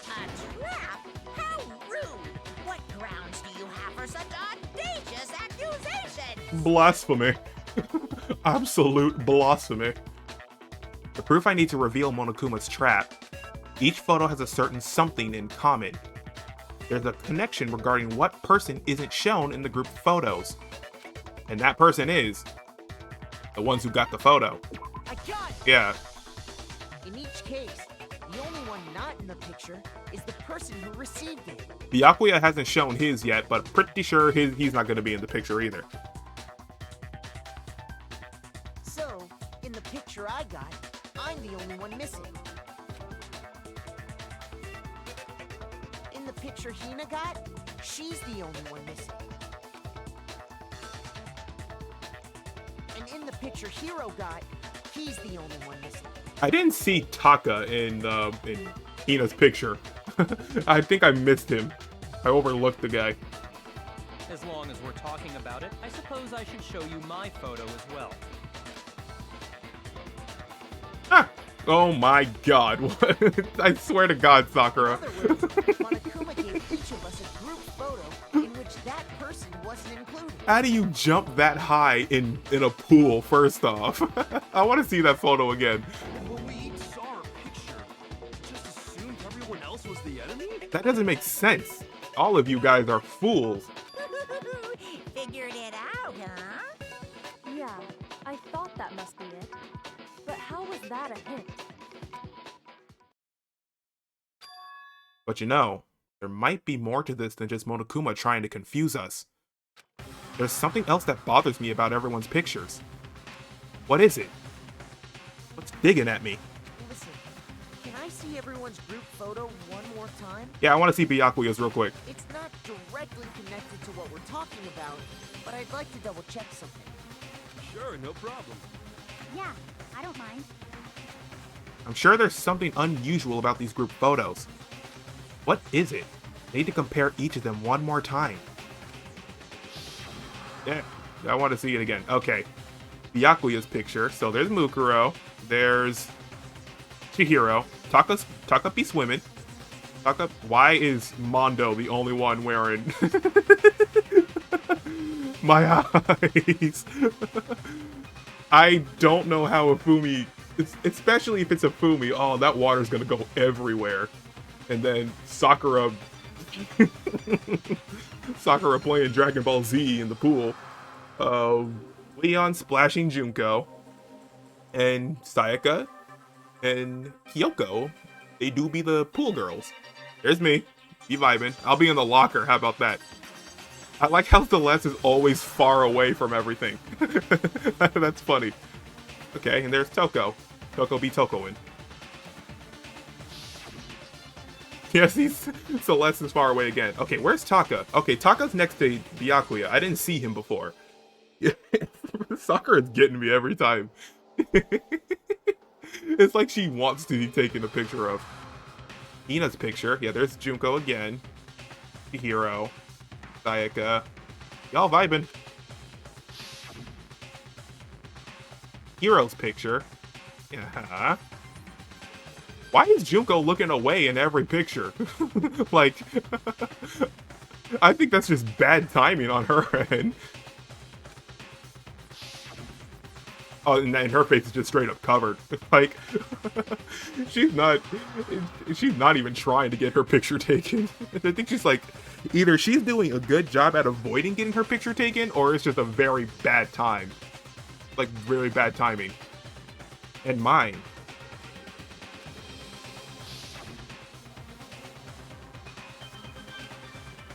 A trap? How rude! What grounds do you have for such audacious accusations? Blasphemy. Absolute blasphemy. The proof I need to reveal Monokuma's trap. Each photo has a certain something in common. There's a connection regarding what person isn't shown in the group photos. And that person is the ones who got the photo. I got it! Yeah. In each case, the only one not in the picture is the person who received it. Byakuya hasn't shown his yet, but pretty sure he's not going to be in the picture either. So, got, I'm the only one missing. In the picture Hina got, she's the only one missing. And in the picture Hiro got, he's the only one missing. I didn't see Taka in Hina's picture. I think I missed him. I overlooked the guy. As long as we're talking about it, I suppose I should show you my photo as well. Ah! Oh my god. I swear to God, Sakura. In other words, Monokuma gave each of us a group photo in which that person wasn't included. How do you jump that high in a pool, first off? I want to see that photo again. When we each saw our picture, just assumed everyone else was the enemy? That doesn't make sense. All of you guys are fools. Figured it out, huh? Yeah, I thought that must be it. But how was that a hint? But you know, there might be more to this than just Monokuma trying to confuse us. There's something else that bothers me about everyone's pictures. What is it? What's digging at me? Listen, can I see everyone's group photo one more time? Yeah, I want to see Byakuya's real quick. It's not directly connected to what we're talking about, but I'd like to double check something. Sure, no problem. Yeah, I don't mind. I'm sure there's something unusual about these group photos. What is it? I need to compare each of them one more time. Yeah, I want to see it again. Okay. Byakuya's picture. So there's Mukuro. There's Chihiro. Taka be swimming. Taka. Why is Mondo the only one wearing my eyes? I don't know how Afumi, especially if it's Afumi. Oh, that water's gonna go everywhere. And then Sakura playing Dragon Ball Z in the pool. Leon splashing Junko. And Sayaka and Kyoko. They do be the pool girls. There's me. Be vibing. I'll be in the locker. How about that? I like how Celeste is always far away from everything. That's funny. Okay, and there's Toko. Toko be Tokoing. Yes, Celeste is far away again. Okay, where's Taka? Okay, Taka's next to Byakuya. I didn't see him before. Sakura's getting me every time. It's like she wants to be taken a picture of. Hina's picture. Yeah, there's Junko again. Hiro. Sayaka. Y'all vibing. Hiro's picture. Yeah. Why is Junko looking away in every picture? Like, I think that's just bad timing on her end. Oh, and her face is just straight up covered. Like, she's not even trying to get her picture taken. I think she's like, either she's doing a good job at avoiding getting her picture taken, or it's just a very bad time. Like, really bad timing. And mine.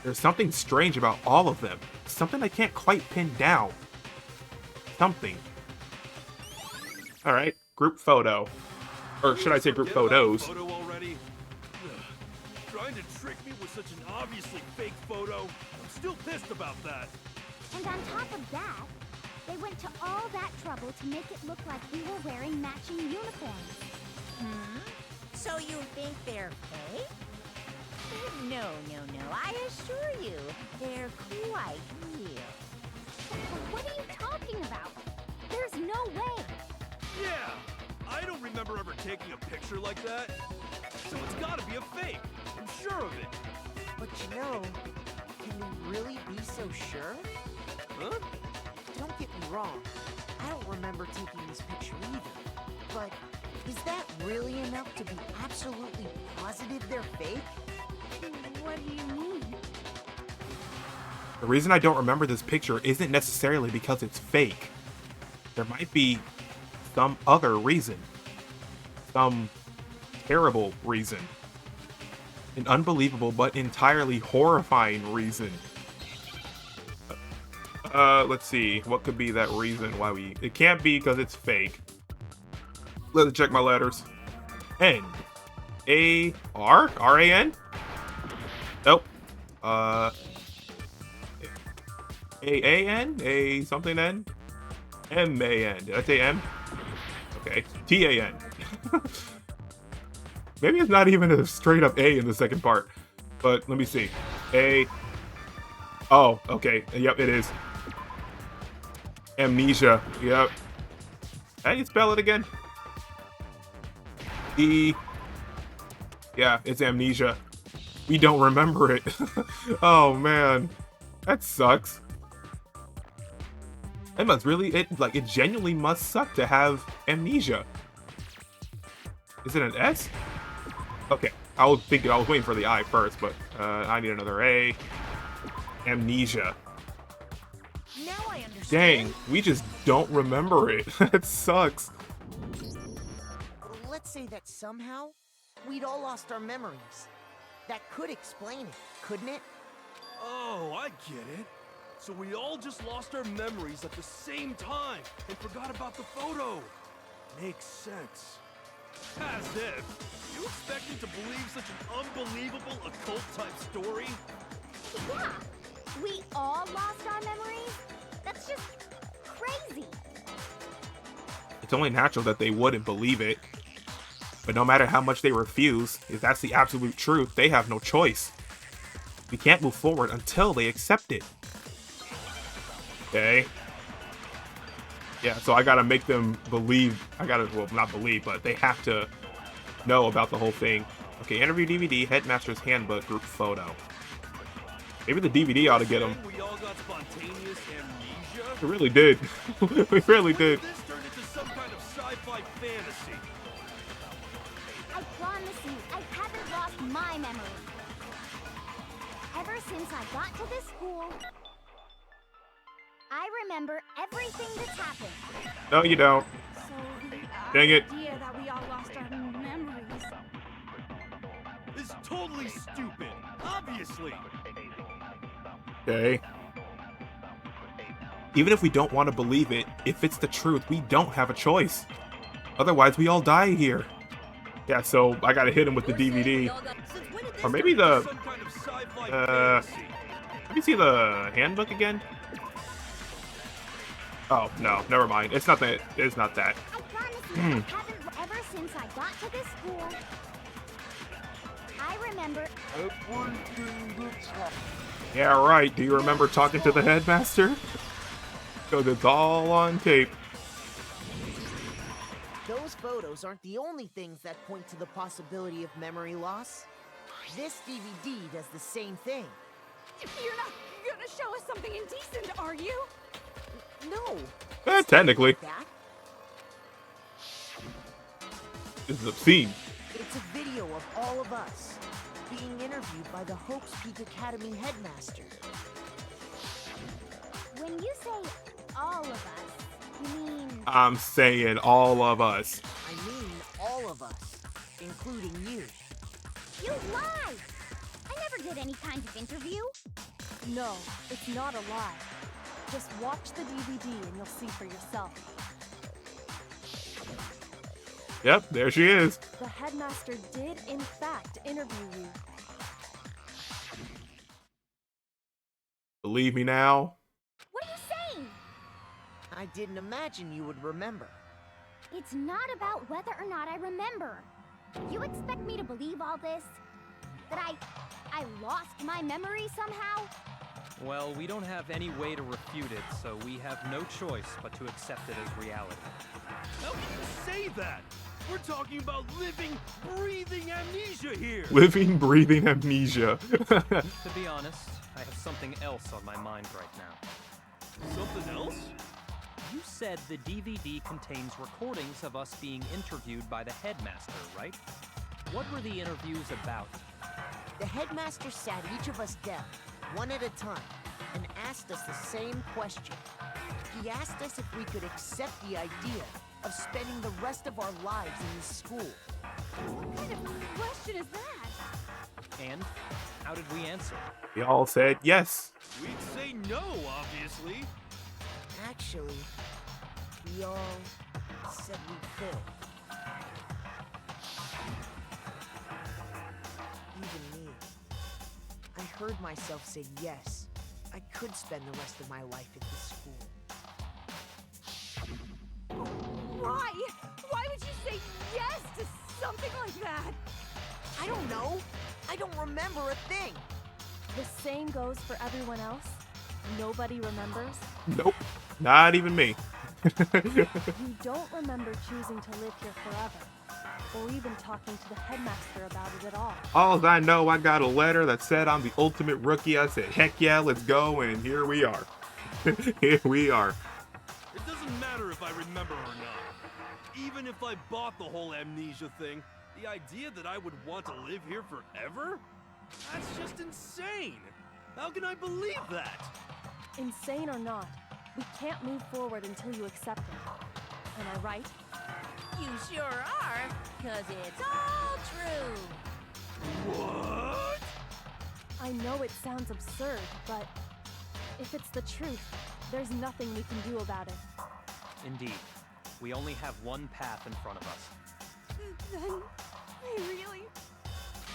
There's something strange about all of them. Something I can't quite pin down. Something. Alright, group photo. Or should I say group photos? Photo already? Trying to trick me with such an obviously fake photo? I'm still pissed about that. And on top of that, they went to all that trouble to make it look like we were wearing matching uniforms. So you think they're fake? No, I assure you, they're quite real. But what are you talking about? There's no way. Yeah! I don't remember ever taking a picture like that. So it's gotta be a fake. I'm sure of it. But you know, can we really be so sure? Huh? Don't get me wrong, I don't remember taking this picture either. But is that really enough to be absolutely positive they're fake? What do you mean? The reason I don't remember this picture isn't necessarily because it's fake. There might be some other reason. Some terrible reason. An unbelievable but entirely horrifying reason. Let's see. What could be that reason why we... It can't be because it's fake. Let's check my letters. N. A. R? R-A-N? Nope. A-A-N? A something N? M-A-N. Did I say M? Okay. T-A-N. Maybe it's not even a straight up A in the second part. But let me see. A. Oh, okay. Yep, it is. Amnesia. Yep. How do you spell it again? E. Yeah, it's amnesia. We don't remember it. Oh man. That sucks. It must really, it genuinely must suck to have amnesia. Is it an S? Okay, I was waiting for the I first, but I need another A. Amnesia. Now I understand. Dang, we just don't remember it. That sucks. Let's say that somehow we'd all lost our memories. That could explain it, couldn't it? Oh, I get it. So we all just lost our memories at the same time and forgot about the photo. Makes sense. As if. You expect me to believe such an unbelievable occult-type story? Yeah, we all lost our memories? That's just crazy. It's only natural that they wouldn't believe it. But no matter how much they refuse, if that's the absolute truth, they have no choice. We can't move forward until they accept it. Okay. Yeah, so I gotta make them believe. Well, not believe, but they have to know about the whole thing. Okay, interview DVD, Headmaster's Handbook, group photo. Maybe the DVD ought to get them. We all got spontaneous amnesia? We really did. We really did. This turned into some kind of sci-fi fantasy. I promise you, I haven't lost my memory. Ever since I got to this school, I remember everything that's happened. No, you don't. So the Dang it. idea that we all lost our memories. It's totally stupid. Obviously. Okay. Even if we don't want to believe it, if it's the truth, we don't have a choice. Otherwise, we all die here. Yeah, so I gotta hit him with the DVD. Or maybe the... Some kind of sci-fi fantasy. Let me see the handbook again. Oh, no, never mind. It's not that. It's not that. I promise you, I haven't ever since I got to this school. I remember Yeah, right. Do you remember talking to the headmaster? Because it's all on tape. Those photos aren't the only things that point to the possibility of memory loss. This DVD does the same thing. You're not gonna show us something indecent, are you? No. Technically. That. This is obscene. It's a video of all of us being interviewed by the Hope's Peak Academy headmaster. when you say all of us, you mean... I'm saying all of us. I mean all of us, including you. You lied! I never did any kind of interview. No, it's not a lie. Just watch the DVD and you'll see for yourself. Yep, there she is. The headmaster did, in fact, interview you. Believe me now. What are you saying? I didn't imagine you would remember. It's not about whether or not I remember. You expect me to believe all this? That I lost my memory somehow? Well, we don't have any way to refute it, so we have no choice but to accept it as reality. How can you say that? We're talking about living, breathing amnesia here. Living, breathing amnesia. To be honest, I have something else on my mind right now. Something else? You said the DVD contains recordings of us being interviewed by the headmaster, right? What were the interviews about? The headmaster sat each of us down, one at a time, and asked us the same question. He asked us if we could accept the idea of spending the rest of our lives in this school. What kind of question is that? And how did we answer? We all said yes. We'd say no, obviously. Actually, we all said we could. heard myself say yes. I could spend the rest of my life at this school. Why? Why would you say yes to something like that? I don't know. I don't remember a thing. The same goes for everyone else? Nobody remembers? Nope, not even me. You don't remember choosing to live here forever, or even talking to the headmaster about it at all. All I know, I got a letter that said I'm the ultimate rookie. I said, heck yeah, let's go, and here we are. Here we are. It doesn't matter if I remember or not. Even if I bought the whole amnesia thing, the idea that I would want to live here forever? That's just insane. How can I believe that? Insane or not, we can't move forward until you accept it. Am I right? You sure are, 'cause it's all true. What? I know it sounds absurd, but if it's the truth, there's nothing we can do about it. Indeed. We only have one path in front of us. Then, I really...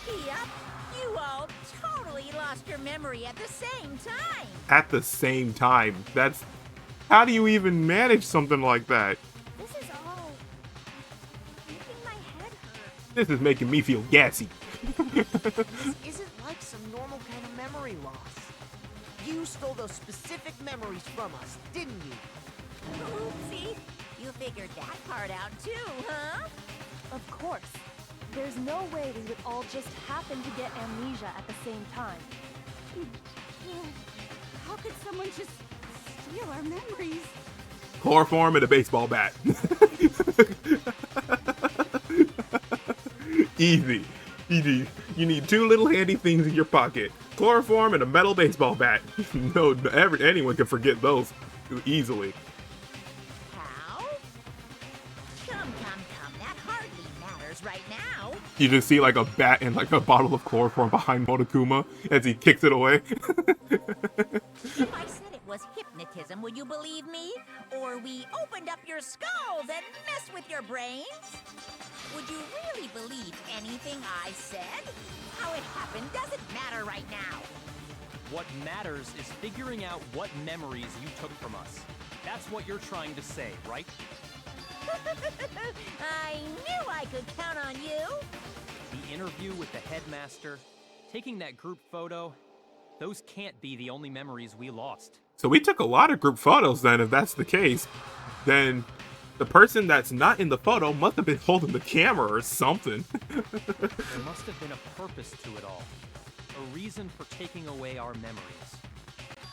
Yep, you all totally lost your memory at the same time. At the same time. That's... How do you even manage something like that? This is all making my head hurt. This is making me feel gassy. This isn't like some normal kind of memory loss. You stole those specific memories from us, didn't you? Oopsie, you figured that part out too, huh? Of course. There's no way we would all just happen to get amnesia at the same time. How could someone just steal our memories? Chloroform and a baseball bat. Easy. Easy. You need two little handy things in your pocket. Chloroform and a metal baseball bat. No, anyone can forget those easily. How? Come, that hardly matters right now. You just see like a bat and like a bottle of chloroform behind Monokuma as he kicks it away. If I said it was hypnotism, would you believe me? Or we opened up your skulls and messed with your brains? Would you really believe anything I said? How it happened doesn't matter right now. What matters is figuring out what memories you took from us. That's what you're trying to say, right? I knew I could count on you. The interview with the headmaster, taking that group photo, those can't be the only memories we lost. So we took a lot of group photos then, if that's the case. Then the person that's not in the photo must have been holding the camera or something. There must have been a purpose to it all. A reason for taking away our memories.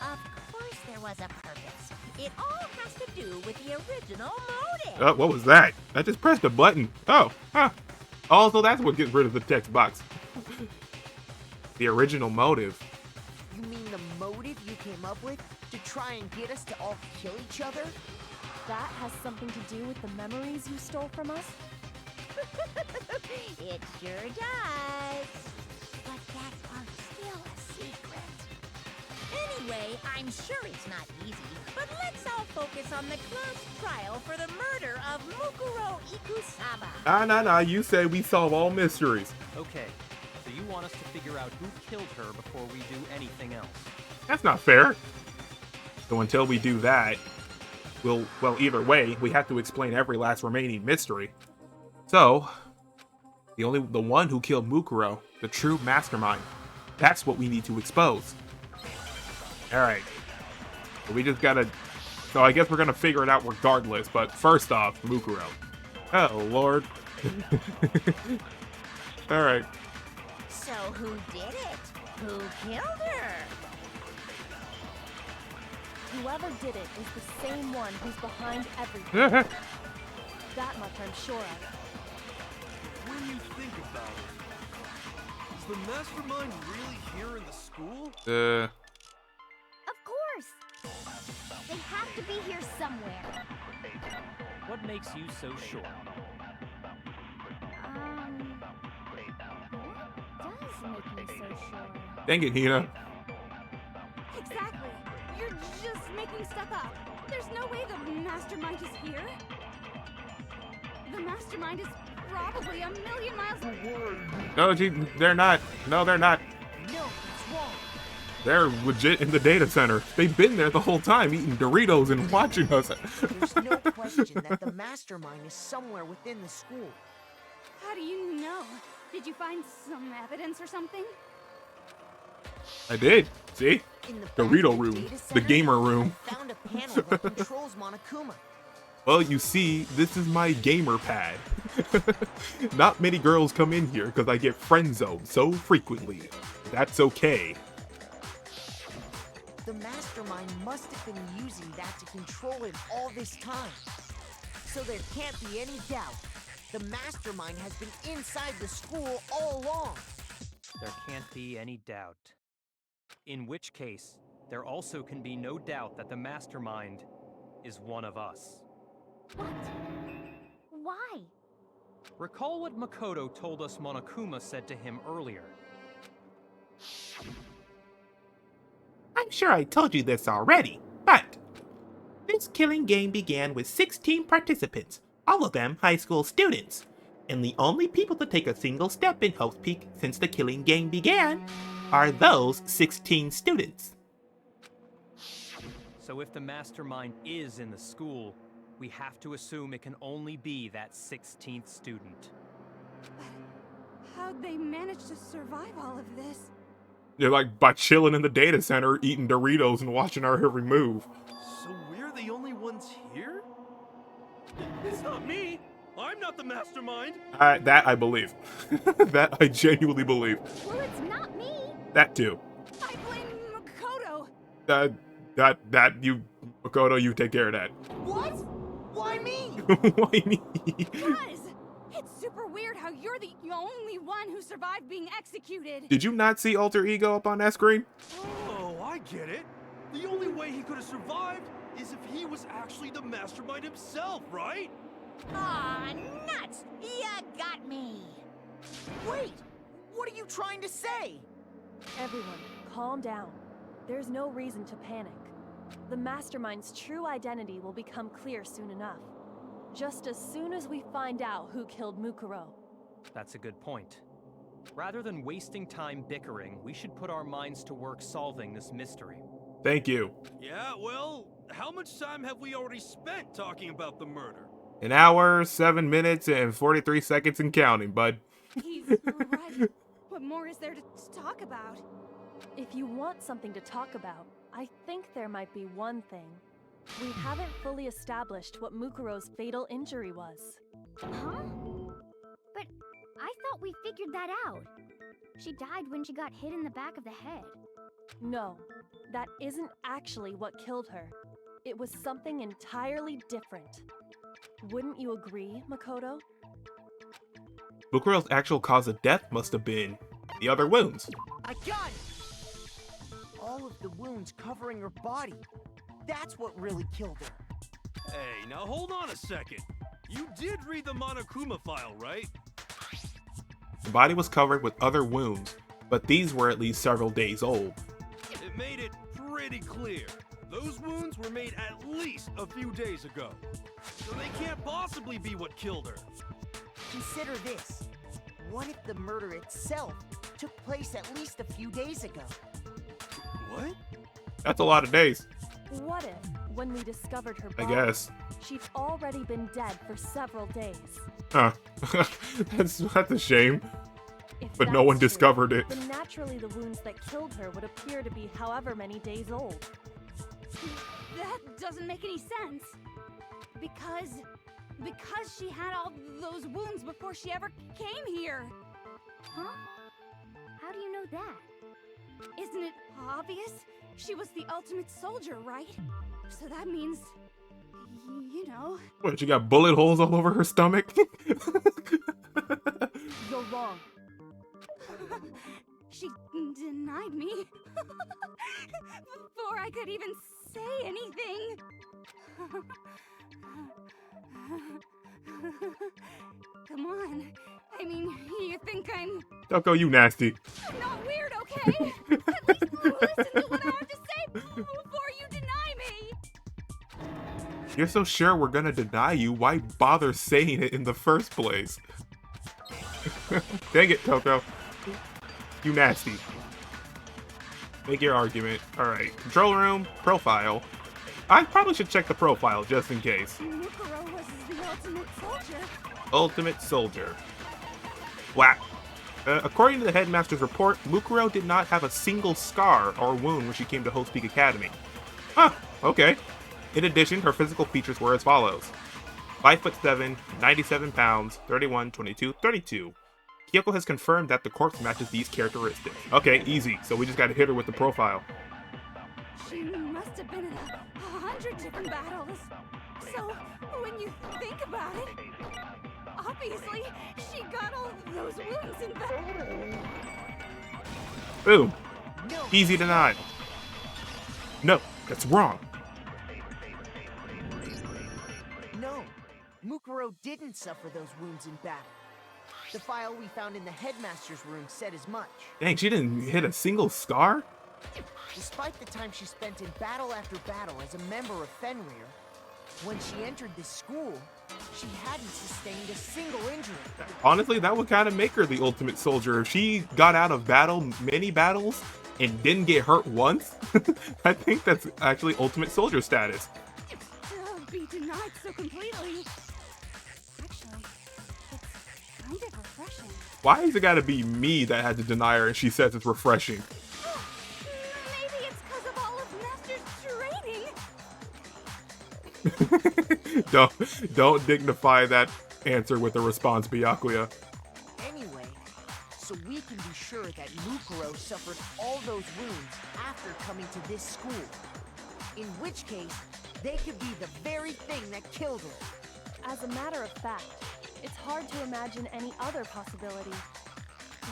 Of course there was a purpose. It all has to do with the original motive. Oh, what was that? I just pressed a button. Oh, huh. Also, that's what gets rid of the text box. The original motive. You mean the motive you came up with to try and get us to all kill each other? That has something to do with the memories you stole from us? It sure does. But that part's still a secret. Anyway, I'm sure it's not easy, but let's all focus on the close trial for the murder of Mukuro Ikusaba. Nah, you say we solve all mysteries. Okay, so you want us to figure out who killed her before we do anything else. That's not fair. So until we do that, well, either way, we have to explain every last remaining mystery. So, the one who killed Mukuro, the true mastermind, that's what we need to expose. Alright. So we just gotta... So I guess we're gonna figure it out regardless, but first off, Mukuro. Oh, Lord. Alright. So who did it? Who killed her? Whoever did it is the same one who's behind everything. That much I'm sure of. When you think about it, is the mastermind really here in the school? Of course! They have to be here somewhere. What makes you so sure? What does make me so sure? Dang it, Hina. Exactly. You're just making stuff up. There's no way the mastermind is here. The mastermind is probably a million miles away. No, they're not. No, they're not. No, it's wrong. They're legit in the data center. They've been there the whole time, eating Doritos and watching us. There's no question that the mastermind is somewhere within the school. How do you know? Did you find some evidence or something? I did. See? In the Dorito back of room. data The center, gamer room. I found a panel that controls Monokuma. Well, you see, this is my gamer pad. Not many girls come in here because I get friend zoned so frequently. That's okay. The mastermind must have been using that to control it all this time. So there can't be any doubt. The mastermind has been inside the school all along. There can't be any doubt. In which case, there also can be no doubt that the mastermind is one of us. What? Why? Recall what Makoto told us Monokuma said to him earlier. I'm sure I told you this already, but this killing game began with 16 participants, all of them high school students. And the only people to take a single step in Hope's Peak since the killing game began are those 16 students. So if the mastermind is in the school, we have to assume it can only be that 16th student. How'd they manage to survive all of this? They're like by chilling in the data center, eating Doritos and watching our every move. So we're the only ones here? It's not me! I'm not the mastermind! That I believe. That I genuinely believe. Well, it's not me. That too. I blame Makoto. Makoto, you take care of that. What? Why me? Why me? Because it's super weird how you're the only one who survived being executed. Did you not see Alter Ego up on that screen? Oh, I get it. The only way he could have survived is if he was actually the mastermind himself, right? Aw, nuts! Ya got me! Wait! What are you trying to say? Everyone, calm down. There's no reason to panic. The mastermind's true identity will become clear soon enough. Just as soon as we find out who killed Mukuro. That's a good point. Rather than wasting time bickering, we should put our minds to work solving this mystery. Thank you. Yeah, well, how much time have we already spent talking about the murder? An hour, 7 minutes, and 43 seconds and counting, bud. He's right. What more is there to talk about? If you want something to talk about, I think there might be one thing. We haven't fully established what Mukuro's fatal injury was. Huh? But I thought we figured that out. She died when she got hit in the back of the head. No, that isn't actually what killed her. It was something entirely different. Wouldn't you agree, Makoto? Mukuro's actual cause of death must have been the other wounds. I got it! All of the wounds covering her body. That's what really killed her. Hey, now hold on a second. You did read the Monokuma file, right? The body was covered with other wounds, but these were at least several days old. It made it pretty clear. Those wounds were made at least a few days ago. So they can't possibly be what killed her. Consider this. What if the murder itself took place at least a few days ago? What? That's a lot of days, What if, when we discovered her I body, guess. she'd already been dead for several days? Huh. That's a shame. If But no one that's true, discovered it. then naturally the wounds that killed her would appear to be however many days old. That doesn't make any sense. Because she had all those wounds before she ever came here. Huh? How do you know that? Isn't it obvious? She was the ultimate soldier, right? So that means, you know. What, she got bullet holes all over her stomach? You're wrong. She denied me before I could even say anything. Come on. I mean, you think I'm Toko, you nasty. not weird, okay? At least listen to what I have to say before you deny me. You're so sure we're gonna deny you, why bother saying it in the first place? Dang it, Toko. You nasty. Make your argument. Alright, control room, profile. I probably should check the profile just in case. Mukuro was the ultimate soldier. Ultimate soldier. Whack. According to the headmaster's report, Mukuro did not have a single scar or wound when she came to Hope's Peak Academy. Huh, okay. In addition, her physical features were as follows. 5'7", 97 pounds, 31, 22, 32. Kyoko has confirmed that the corpse matches these characteristics. Okay, easy. So we just gotta hit her with the profile. She must have been in 100 different battles. So, when you think about it, obviously, she got all those wounds in battle. Boom. Easy denied. No, that's wrong. No, Mukuro didn't suffer those wounds in battle. The file we found in the headmaster's room said as much. Dang, she didn't hit a single scar? Despite the time she spent in battle after battle as a member of Fenrir, when she entered this school, she hadn't sustained a single injury. Honestly, that would kind of make her the ultimate soldier. If she got out of many battles, and didn't get hurt once, I think that's actually ultimate soldier status. To be denied so completely. Actually, it's kind of refreshing. Why has it gotta be me that had to deny her and she says it's refreshing? Maybe it's because of all of Master's training. Don't dignify that answer with a response, Byakuya. Anyway, so we can be sure that Mukuro suffered all those wounds after coming to this school. In which case, they could be the very thing that killed her. As a matter of fact, it's hard to imagine any other possibility.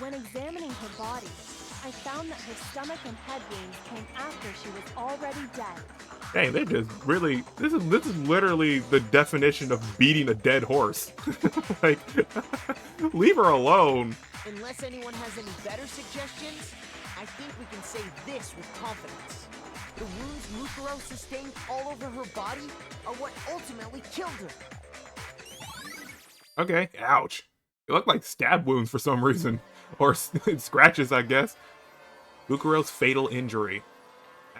When examining her body, I found that her stomach and head wounds came after she was already dead. Dang, they just really, this is literally the definition of beating a dead horse. Like, leave her alone. Unless anyone has any better suggestions, I think we can say this with confidence. The wounds Mukuro sustained all over her body are what ultimately killed her. Okay, ouch. They look like stab wounds for some reason. Or scratches, I guess. Mukuro's fatal injury.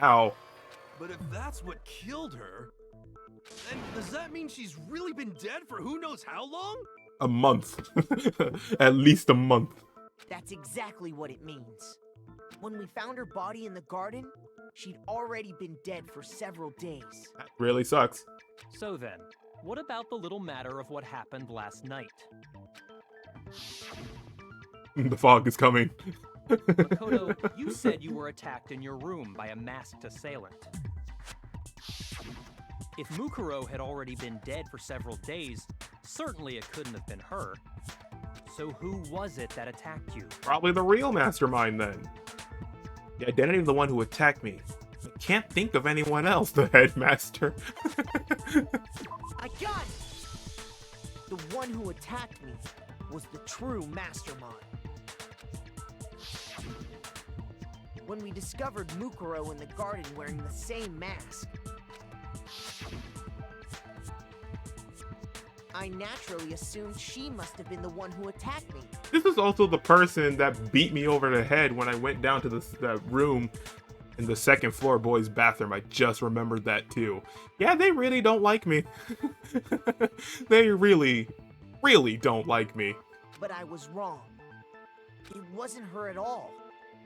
Ow. But if that's what killed her, then does that mean she's really been dead for who knows how long? A month. At least a month. That's exactly what it means. When we found her body in the garden, she'd already been dead for several days. That really sucks. So then, what about the little matter of what happened last night? The fog is coming. Makoto, you said you were attacked in your room by a masked assailant. If Mukuro had already been dead for several days, certainly it couldn't have been her. So who was it that attacked you? Probably the real mastermind then. The identity of the one who attacked me. I can't think of anyone else, the headmaster. I got it! The one who attacked me was the true mastermind. When we discovered Mukuro in the garden wearing the same mask, I naturally assumed she must have been the one who attacked me. This is also the person that beat me over the head when I went down to that room in the second floor boys' bathroom. I just remembered that too. Yeah, they really don't like me. They really, really don't like me. But I was wrong. It wasn't her at all.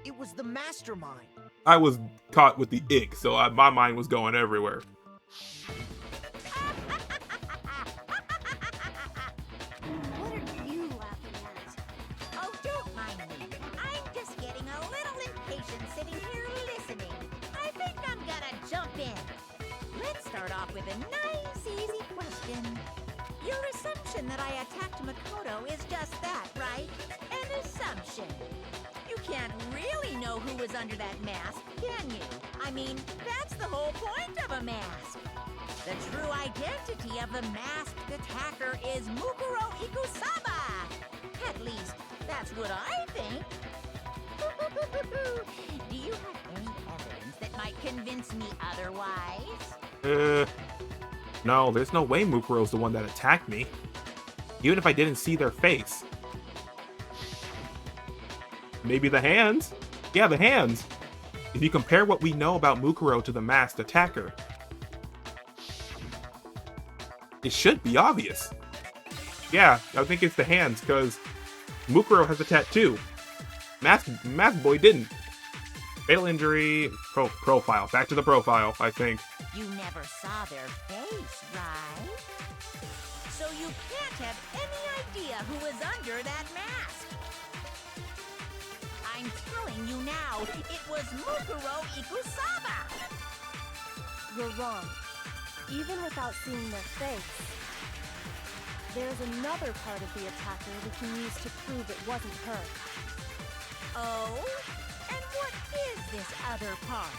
It was the mastermind. I was caught with the ick, so my mind was going everywhere. What are you laughing at? Oh, don't mind me. I'm just getting a little impatient sitting here listening. I think I'm gonna jump in. Let's start off with a nice, easy question. Your assumption that I attacked Makoto is just that, right? An assumption. You can't really know who was under that mask, can you? I mean, that's the whole point of a mask. The true identity of the masked attacker is Mukuro Ikusaba. At least, that's what I think. Do you have any evidence that might convince me otherwise? No, there's no way Mukuro's the one that attacked me. Even if I didn't see their face. Maybe the hands? Yeah, the hands. If you compare what we know about Mukuro to the masked attacker, it should be obvious. Yeah, I think it's the hands, because Mukuro has a tattoo. Mask Boy didn't. Fatal injury, profile. Back to the profile, I think. You never saw their face, right? So you can't have any idea who was under that mask. I'm telling you now, it was Mukuro Ikusaba. You're wrong. Even without seeing their face, there's another part of the attacker we can use to prove it wasn't her. Oh? And what is this other part?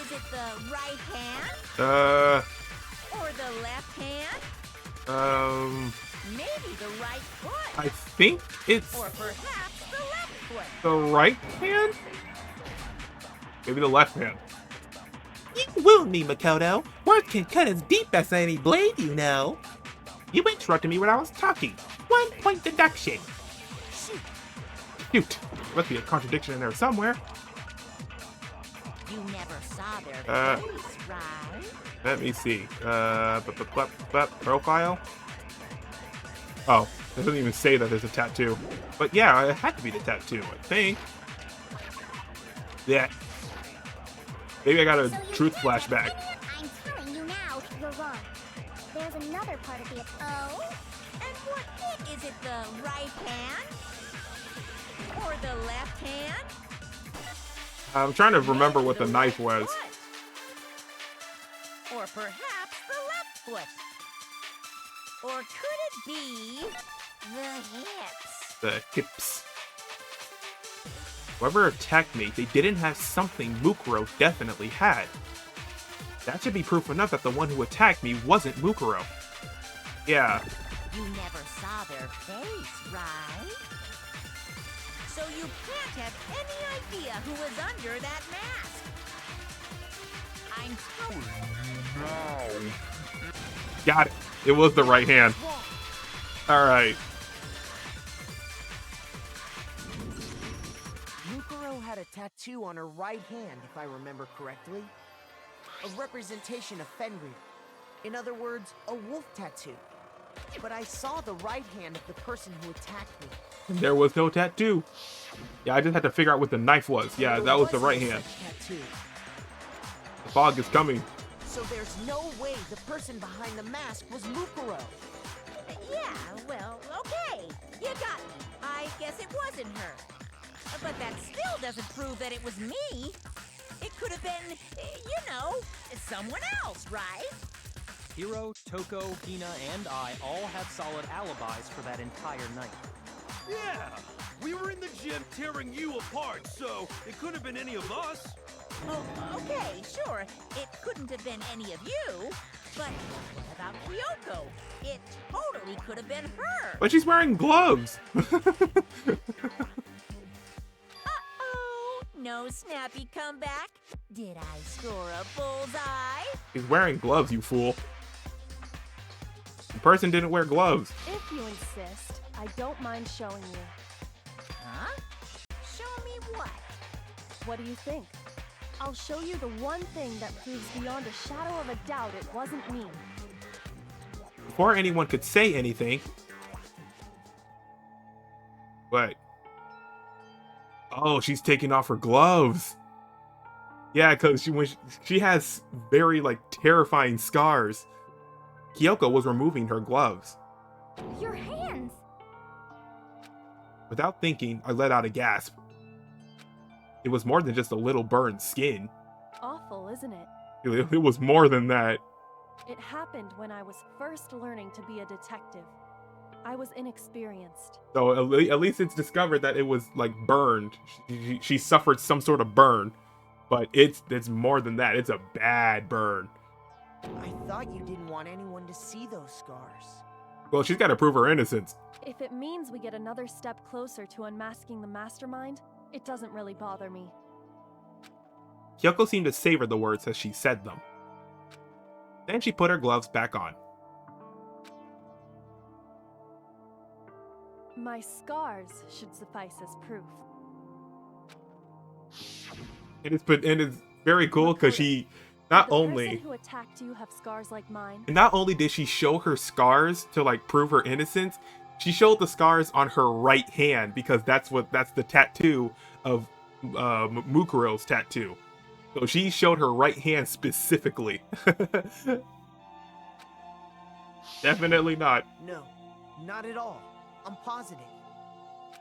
Is it the right hand? Or the left hand? Maybe the right foot? I think it's Or perhaps the left foot? the right hand? Maybe the left hand. You wound me, Makoto. Words can cut as deep as any blade, you know. You interrupted me when I was talking. 1 point deduction. Shoot. There must be a contradiction in there somewhere. You never saw their face, right? Let me see. Profile? Oh, it doesn't even say that there's a tattoo. But yeah, it had to be the tattoo, I think. Yeah. Maybe I got a truth flashback. I'm telling you now, you're wrong. There's another part of the... Oh? And what is it, the right hand? Or the left hand? I'm trying to remember what the knife was. Or perhaps the left foot. Or could it be the hips? The hips. Whoever attacked me, they didn't have something Mukuro definitely had. That should be proof enough that the one who attacked me wasn't Mukuro. Yeah. You never saw their face, right? So you can't have any idea who was under that mask. I'm telling you. Got it. It was the right hand. Alright. Mukuro had a tattoo on her right hand, if I remember correctly. A representation of Fenrir. In other words, a wolf tattoo. But I saw the right hand of the person who attacked me. And there was no tattoo. Yeah, I just had to figure out what the knife was. Yeah, that was the right hand. Tattoo. The fog is coming. So there's no way the person behind the mask was Mukuro. Yeah, well, okay. You got me. I guess it wasn't her. But that still doesn't prove that it was me. It could have been, you know, someone else, right? Hiro, Toko, Hina, and I all have solid alibis for that entire night. Yeah, we were in the gym tearing you apart, so it couldn't have been any of us. Oh, okay, sure. It couldn't have been any of you. But what about Kyoko? It totally could have been her. But she's wearing gloves. Uh-oh, no snappy comeback. Did I score a bullseye? She's wearing gloves, you fool. The person didn't wear gloves. If you insist, I don't mind showing you. Huh? Show me what? What do you think? I'll show you the one thing that proves beyond a shadow of a doubt it wasn't me. Before anyone could say anything... What? Oh, she's taking off her gloves. Yeah, because she has very, like, terrifying scars. Kyoko was removing her gloves. Your hands! Without thinking, I let out a gasp. It was more than just a little burned skin. Awful, isn't it? It was more than that. It happened when I was first learning to be a detective. I was inexperienced. So at least it's discovered that it was, like, burned. She suffered some sort of burn. But it's more than that. It's a bad burn. I thought you didn't want anyone to see those scars. Well, she's got to prove her innocence. If it means we get another step closer to unmasking the mastermind, it doesn't really bother me. Kyoko seemed to savor the words as she said them. Then she put her gloves back on. My scars should suffice as proof. And it's very cool because she not The only person who attacked you have scars like mine. and not only did she show her scars to like prove her innocence, she showed the scars on her right hand because that's the tattoo of Mukuro's tattoo. So she showed her right hand specifically. Definitely not. No, not at all. I'm positive.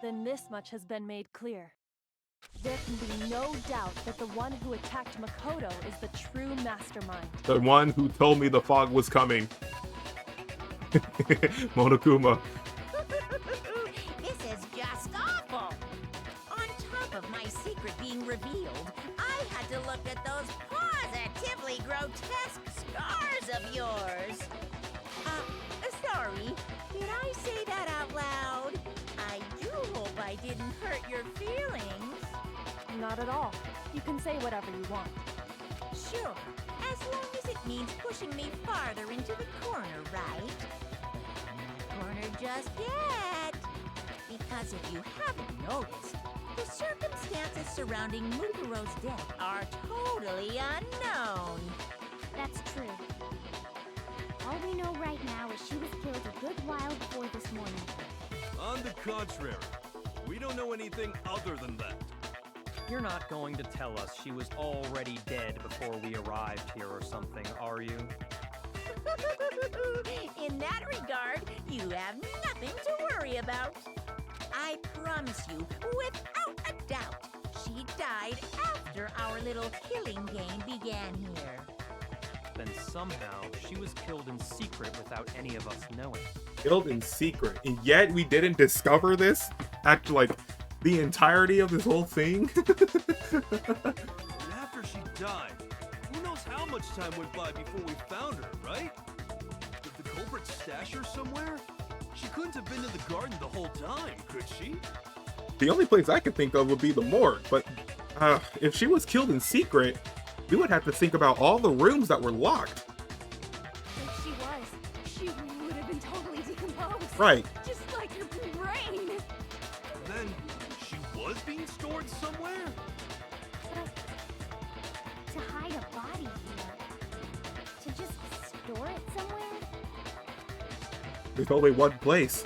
Then this much has been made clear. There can be no doubt that the one who attacked Makoto is the true mastermind. The one who told me the fog was coming. Monokuma. This is just awful. On top of my secret being revealed, I had to look at those positively grotesque scars of yours. Sorry, did I say that out loud? I do hope I didn't hurt your feelings. Not at all. You can say whatever you want. Sure, as long as it means pushing me farther into the corner, right? Not corner just yet. Because if you haven't noticed, the circumstances surrounding Mukuro's death are totally unknown. That's true. All we know right now is she was killed a good while before this morning. On the contrary, we don't know anything other than that. You're not going to tell us she was already dead before we arrived here or something, are you? In that regard, you have nothing to worry about. I promise you, without a doubt, she died after our little killing game began here. Then somehow she was killed in secret without any of us knowing. Killed in secret. And yet we didn't discover this at like the entirety of this whole thing. And after she died, who knows how much time went by before we found her, right? Did the culprit stash her somewhere? She couldn't have been in the garden the whole time, could she? The only place I could think of would be the morgue, but if she was killed in secret, we would have to think about all the rooms that were locked. If she would have been totally decomposed. Right. Just like her brain. Then she was being stored somewhere? To hide a body here. To just store it somewhere? There's only one place.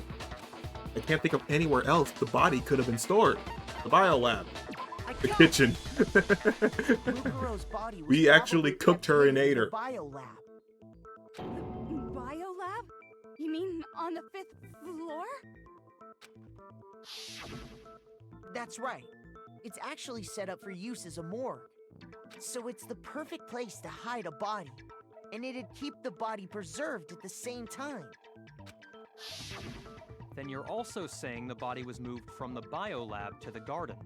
I can't think of anywhere else the body could have been stored. The biolab. The kitchen. Mukuro's body was We actually probably cooked kept her and hidden ate in her. the biolab. The biolab? You mean on the 5th floor? That's right. It's actually set up for use as a morgue. So it's the perfect place to hide a body. And it'd keep the body preserved at the same time. Then you're also saying the body was moved from the biolab to the garden.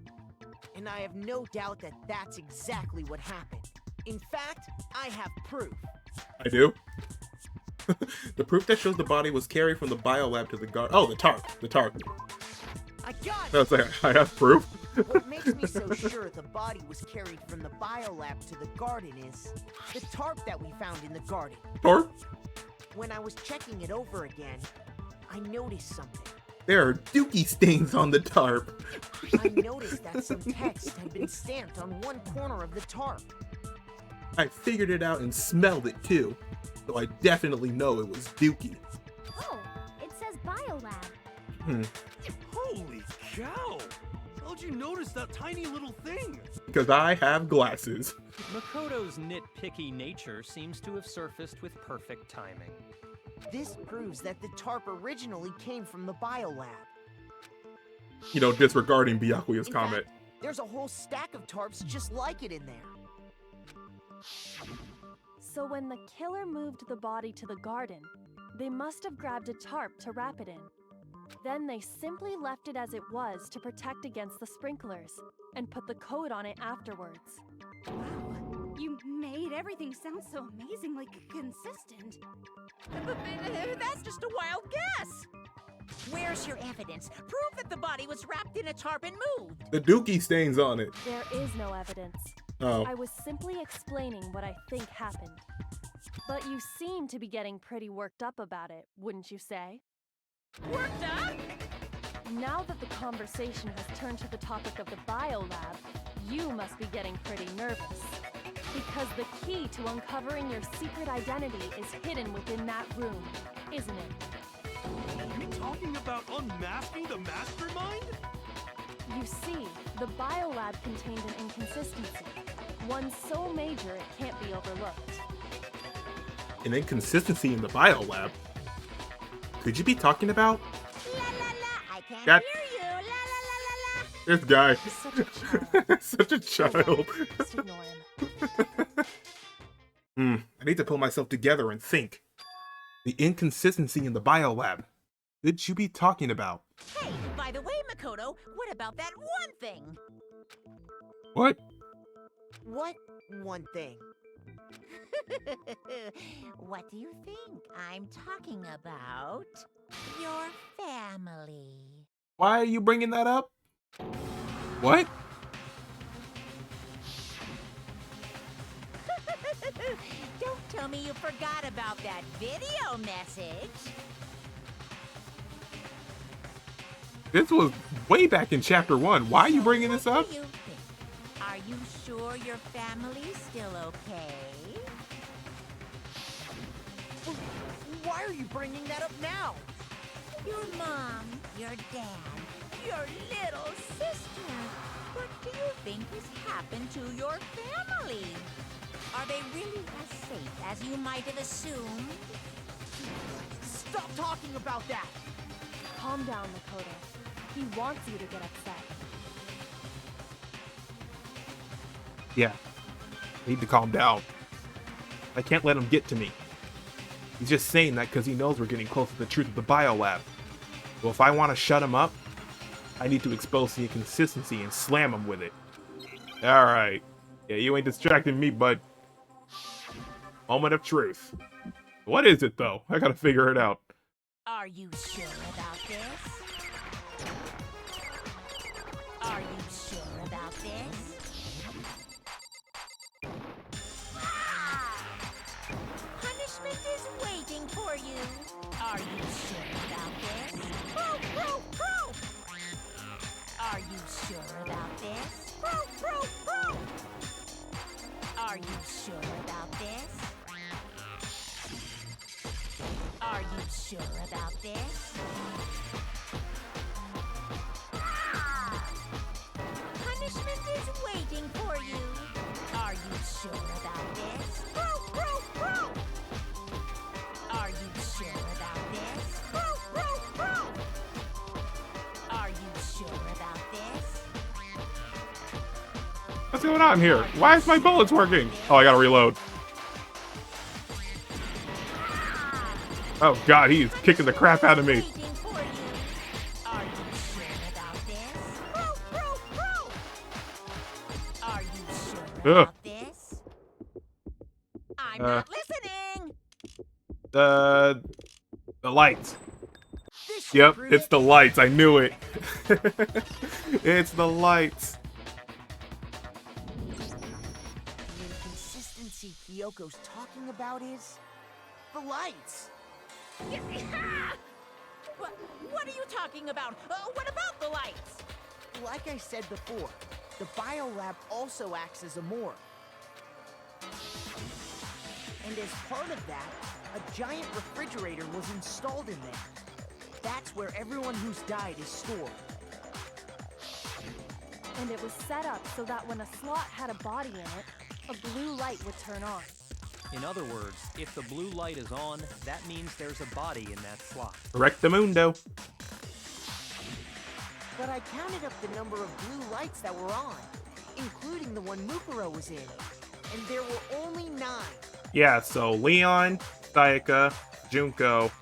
And I have no doubt that that's exactly what happened. In fact, I have proof. I do. The proof that shows the body was carried from the biolab to the garden. Oh, the tarp. The tarp. I got it! I was like, I have proof. What makes me so sure the body was carried from the biolab to the garden is the tarp that we found in the garden. Tarp? When I was checking it over again, I noticed something. There are dookie stains on the tarp. I noticed that some text had been stamped on one corner of the tarp. I figured it out and smelled it too. So I definitely know it was Dookie. Oh, it says biolab. Hmm. Holy cow! How'd you notice that tiny little thing? Because I have glasses. Makoto's nitpicky nature seems to have surfaced with perfect timing. This proves that the tarp originally came from the biolab. You know, disregarding Byakuya's In comment. fact, there's a whole stack of tarps just like it in there. So when the killer moved the body to the garden, they must have grabbed a tarp to wrap it in. Then they simply left it as it was to protect against the sprinklers, and put the coat on it afterwards. Wow, you made everything sound so amazingly consistent. That's just a wild guess. Where's your evidence? Prove that the body was wrapped in a tarp and moved. The Dookie stains on it. There is no evidence. Oh. I was simply explaining what I think happened. But you seem to be getting pretty worked up about it, wouldn't you say? Worked up? Now that the conversation has turned to the topic of the biolab, You must be getting pretty nervous. Because the key to uncovering your secret identity is hidden within that room, isn't it? Are you talking about unmasking the mastermind? You see, the biolab contained an inconsistency. One so major it can't be overlooked. An inconsistency in the biolab? Could you be talking about? La la la, I can't That- hear you. La la la la la. This guy. Such a child. Such a child. Just ignore him. I need to pull myself together and think. The inconsistency in the biolab. Could you be talking about? Hey, by the way, Makoto, what about that one thing? What? What one thing? What do you think I'm talking about? Your family. Why are you bringing that up? What? Don't tell me you forgot about that video message. This was way back in chapter 1. Why are you bringing this up? What do you think? Are you sure your family's still okay? Why are you bringing that up now? Your mom, your dad, your little sister. What do you think has happened to your family? Are they really as safe as you might have assumed? Stop talking about that! Calm down, Makoto. He wants you to get upset. Yeah. I need to calm down. I can't let him get to me. He's just saying that because he knows we're getting close to the truth of the biolab. Well, if I want to shut him up, I need to expose the inconsistency and slam him with it. Alright. Yeah, you ain't distracting me, bud. Moment of truth. What is it, though? I gotta figure it out. Are you sure about this? Are you sure about this? Ah! Punishment is waiting for you. Are you sure about this? Proof, proof, proof! Are you sure about this? Proof, proof, proof! Are you sure about this? Are you sure about this? Ah! Punishment is waiting for you. Are you sure about this? Proof, proof, proof! Are you sure about this? Proof, proof, proof! Are you sure about this? What's going on here? Why is my bullets working? Oh, I gotta reload. Oh god, he's kicking the crap out of me. Waiting for you. Are you sure about this? Proof, proof, proof! Are you sure Ugh. about this? I'm not listening! The lights. This should Yep, prove it's it. the lights. I knew it. It's the lights. The inconsistency Kyoko's talking about is the lights. What are you talking about? What about the lights? Like I said before, the biolab also acts as a morgue. And as part of that, a giant refrigerator was installed in there. That's where everyone who's died is stored. And it was set up so that when a slot had a body in it, a blue light would turn on. In other words, if the blue light is on, that means there's a body in that slot. Rectamundo. But I counted up the number of blue lights that were on, including the one Mukuro was in. And there were only 9. Yeah, so Leon, Sayaka, Junko,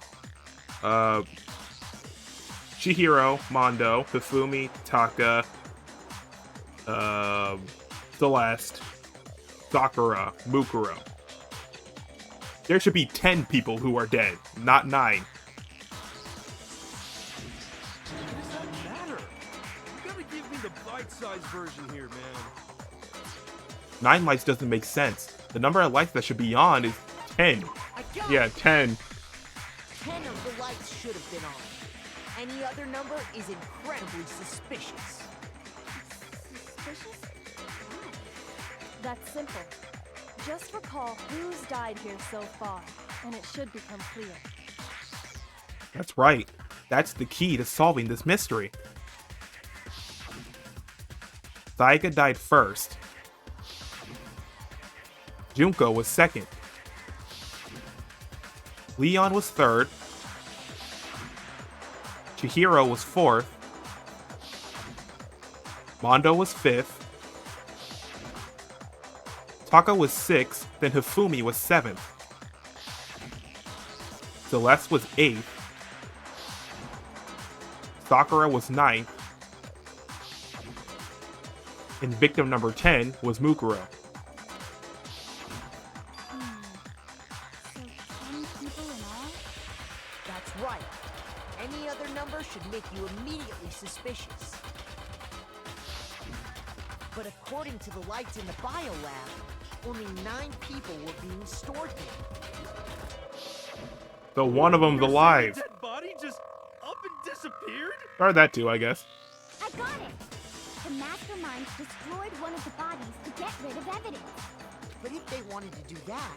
Chihiro, Mondo, Hifumi, Taka, Celeste, Sakura, Mukuro. There should be 10 people who are dead, not 9. What does that matter? You gotta give me the bite-sized version here, man. 9 lights doesn't make sense. The number of lights that should be on is 10. I got Yeah, it. 10. 10 of the lights should have been on. Any other number is incredibly suspicious. Suspicious? That's simple. Just recall who's died here so far, and it should become clear. That's right. That's the key to solving this mystery. Sayaka died first. Junko was second. Leon was third. Chihiro was fourth. Mondo was fifth. Taka was sixth, then Hifumi was seventh. Celeste was eighth. Sakura was ninth. And victim number 10 was Mukuro. So 10 people in all? That's right. Any other number should make you immediately suspicious. But according to the lights in the biolab, only 9 people were being stored here. So one of them's alive. Dead body just up and disappeared? Or that too, I guess. I got it! The masterminds destroyed one of the bodies to get rid of evidence. But if they wanted to do that,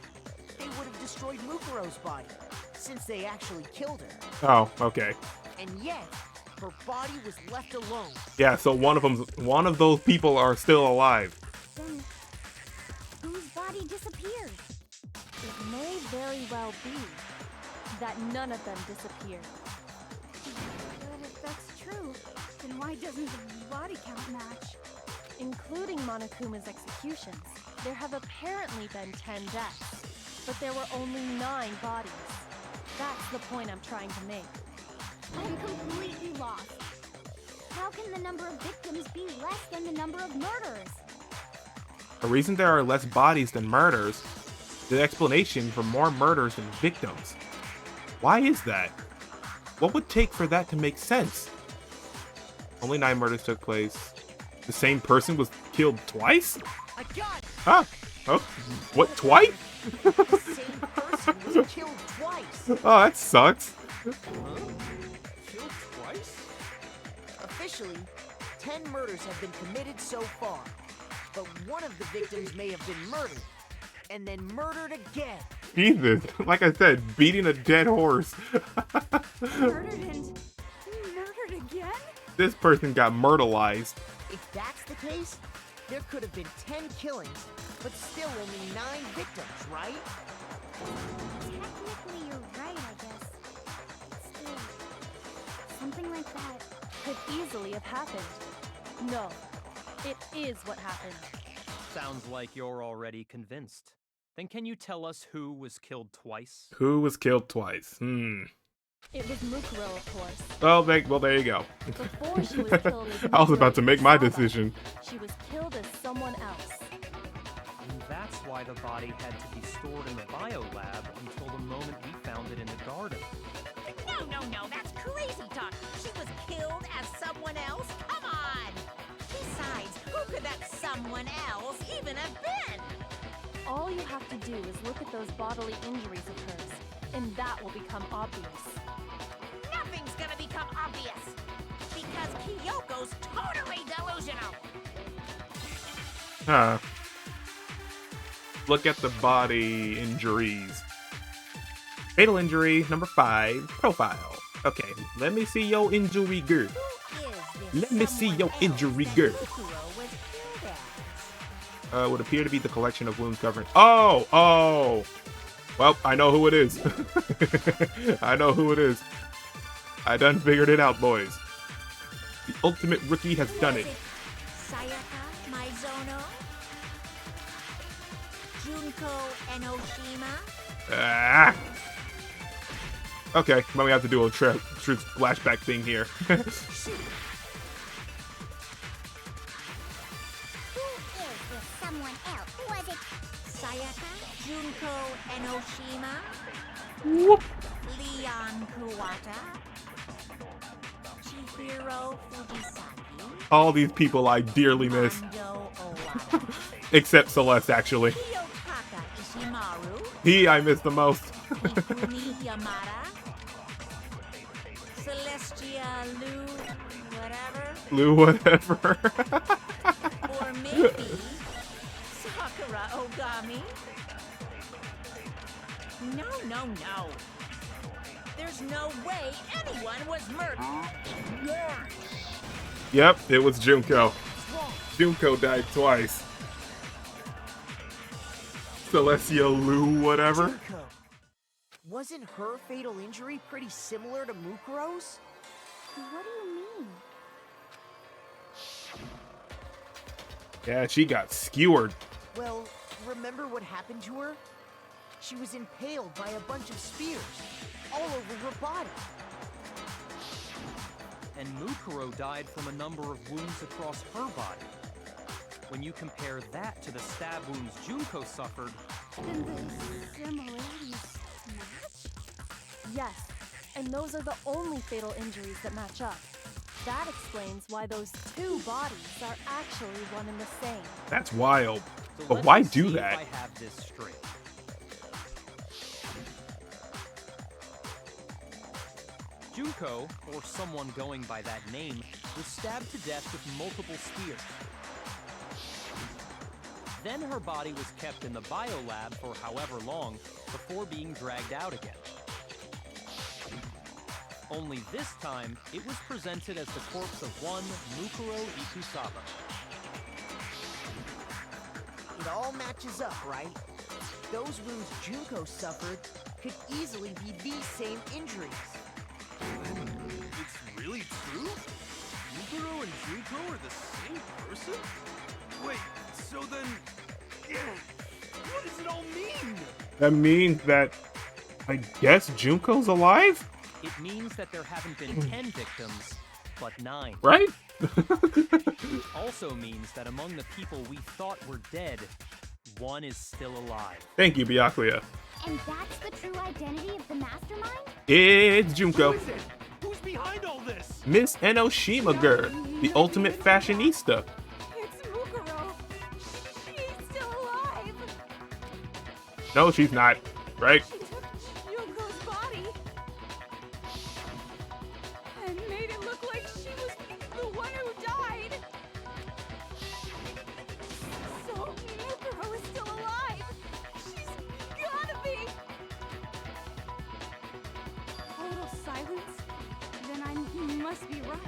they would have destroyed Mukuro's body, since they actually killed her. Oh, okay. And yet, her body was left alone. Yeah, so one of those people are still alive. Then, whose body disappeared? It may very well be that none of them disappeared. But if that's true, then why doesn't the body count match? Including Monokuma's executions, there have apparently been 10 deaths, but there were only 9 bodies. That's the point I'm trying to make. I'm completely lost. How can the number of victims be less than the number of murderers? The reason there are less bodies than murders, the explanation for more murders than victims. Why is that? What would take for that to make sense? Only 9 murders took place. The same person was killed twice? I got it! Ah! Oh, what, twice? The same person was killed twice. Oh, that sucks. Huh? Killed twice? Officially, 10 murders have been committed so far. But one of the victims may have been murdered, and then murdered again. Jesus, like I said, beating a dead horse. Murdered and murdered again? This person got myrtleized. If that's the case, there could have been 10 killings, but still only 9 victims, right? Technically, you're right, I guess. Still, something like that. Could easily have happened. No, it is what happened. Sounds like you're already convinced. Then can you tell us who was killed twice? Who was killed twice? It was Mukuro, of course. Well, there you go. Before she was killed as I was about to Mukuro make my Saba, decision. She was killed as someone else. And that's why the body had to be stored in the biolab until the moment we found it in the garden. No, that's crazy talk. She was killed as someone else? Come on! Besides, who could that someone else even have been? All you have to do is look at those bodily injuries of hers, and that will become obvious. Nothing's gonna become obvious. Because Kyoko's totally delusional. Huh. Look at the body injuries. Fatal injury, number 5, profile. Okay, let me see your injury, girl. Let me see your injury, girl. Would appear to be the collection of wounds covering. Oh! Well, I know who it is. I know who it is. I done figured it out, boys. The ultimate rookie has done it. Sayaka Maizono? Junko Enoshima? Ah. Okay, well, we have to do a true flashback thing here. Who is this someone else? Was it Sayaka? Junko Enoshima? Whoop. Leon Kuwata? Chihiro Fujisaki? All these people I dearly miss. Mondo Owada? Except Celeste, actually. Kiyotaka Ishimaru? He I miss the most. Ikumi Yamada? Celestia Lu whatever? Lou, whatever. Or maybe Sakura Ogami. No. There's no way anyone was murdered. Yep, it was Junko. Junko died twice. Celestia Lu, whatever. Junko. Wasn't her fatal injury pretty similar to Mukuro's? What do you mean? Yeah, she got skewered. Well, remember what happened to her? She was impaled by a bunch of spears all over her body. And Mukuro died from a number of wounds across her body. When you compare that to the stab wounds Junko suffered, Then the similarities match? Yes, and those are the only fatal injuries that match up. That explains why those two bodies are actually one and the same. That's wild. so But let why me do see that? If I have this straight. Junko, or someone going by that name, was stabbed to death with multiple spears. Then her body was kept in the biolab for however long before being dragged out again. Only this time, it was presented as the corpse of one Mukuro Ikusaba. It all matches up, right? Those wounds Junko suffered could easily be these same injuries. It's really true? Mukuro and Junko are the same person? Wait, so then... what does it all mean? That means that, I guess Junko's alive? It means that there haven't been 10 victims, but 9. Right? It also means that among the people we thought were dead, one is still alive. Thank you, Byakuya. And that's the true identity of the mastermind? It's Junko. Who is it? Who's behind all this? Miss Enoshima girl, the ultimate fashionista. It's Mukuro. She's still alive. No, she's not. Right? She took Junko's body and made it look like she was the one who died. So Mukuro is still alive. She's gotta be. Total silence? Then I must be right.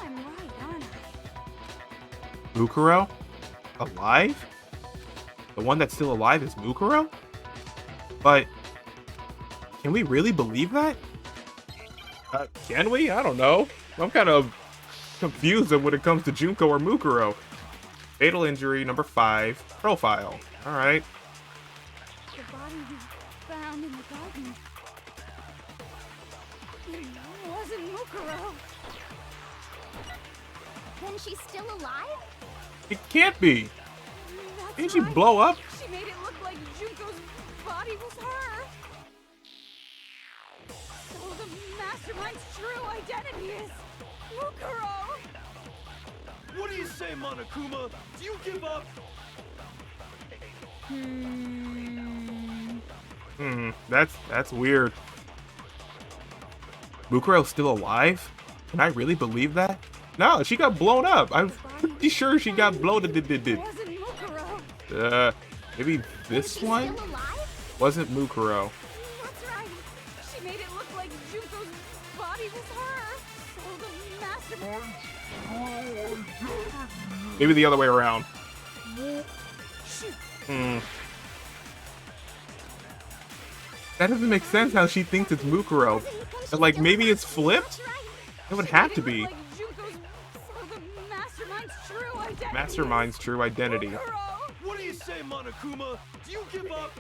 I'm right, aren't I? Mukuro? Alive? The one that's still alive is Mukuro? But, can we really believe that? Can we? I don't know. I'm kind of confused when it comes to Junko or Mukuro. Fatal injury, number 5, profile. Alright. The body you found in the garden. It wasn't Mukuro. Then she's still alive? It can't be. That's Didn't she right. blow up? She made it look like Junko's body was her. So the mastermind's true identity is Mukuro. What do you say, Monokuma? Do you give up? That's weird. Mukuro's still alive? Can I really believe that? No, she got blown up. I'm pretty sure she got blown. It wasn't Mukuro. Maybe this She's one still alive? wasn't Mukuro. That's right. She made it look like Junko's body was her. So the mastermind. Maybe the other way around. Shoot. That doesn't make sense how she thinks it's Mukuro. But, like, maybe it's flipped? That's right. It would She have made to it be. look like Junko's. So the mastermind's true identity. Mastermind's true identity. Mukuro. What do you say, Monokuma? Do you give up?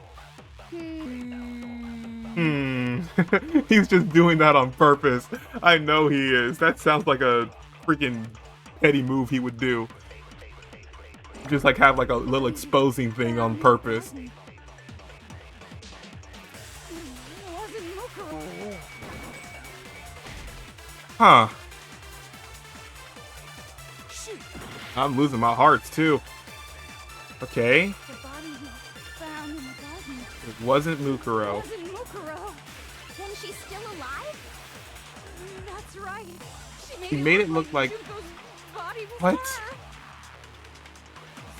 He's just doing that on purpose. I know he is. That sounds like a freaking petty move he would do. Just like have like a little exposing thing on purpose. It wasn't Mukuro. Huh. Shoot. I'm losing my hearts too. Okay. The body you found in the garden. It wasn't Mukuro. Wasn't Mukuro. Then she's still alive? That's right. She made it look like- Junko's body was What? her.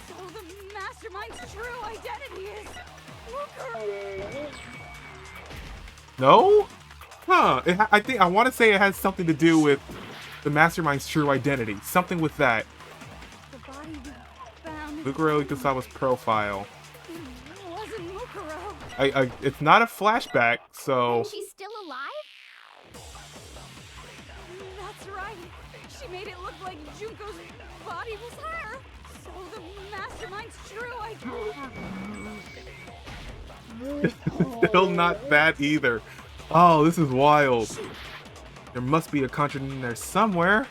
So the mastermind's true identity is Mukuro. No? Huh. I want to say it has something to do with the mastermind's true identity. Something with that. The body we found in Mukuro Ikusawa's profile. it wasn't Mukuro. It's not a flashback, so... And she's still alive? That's right. She made it look like Junko's body was her. So the mastermind's true identity. Still not that either. Oh, this is wild. There must be a contradiction there somewhere.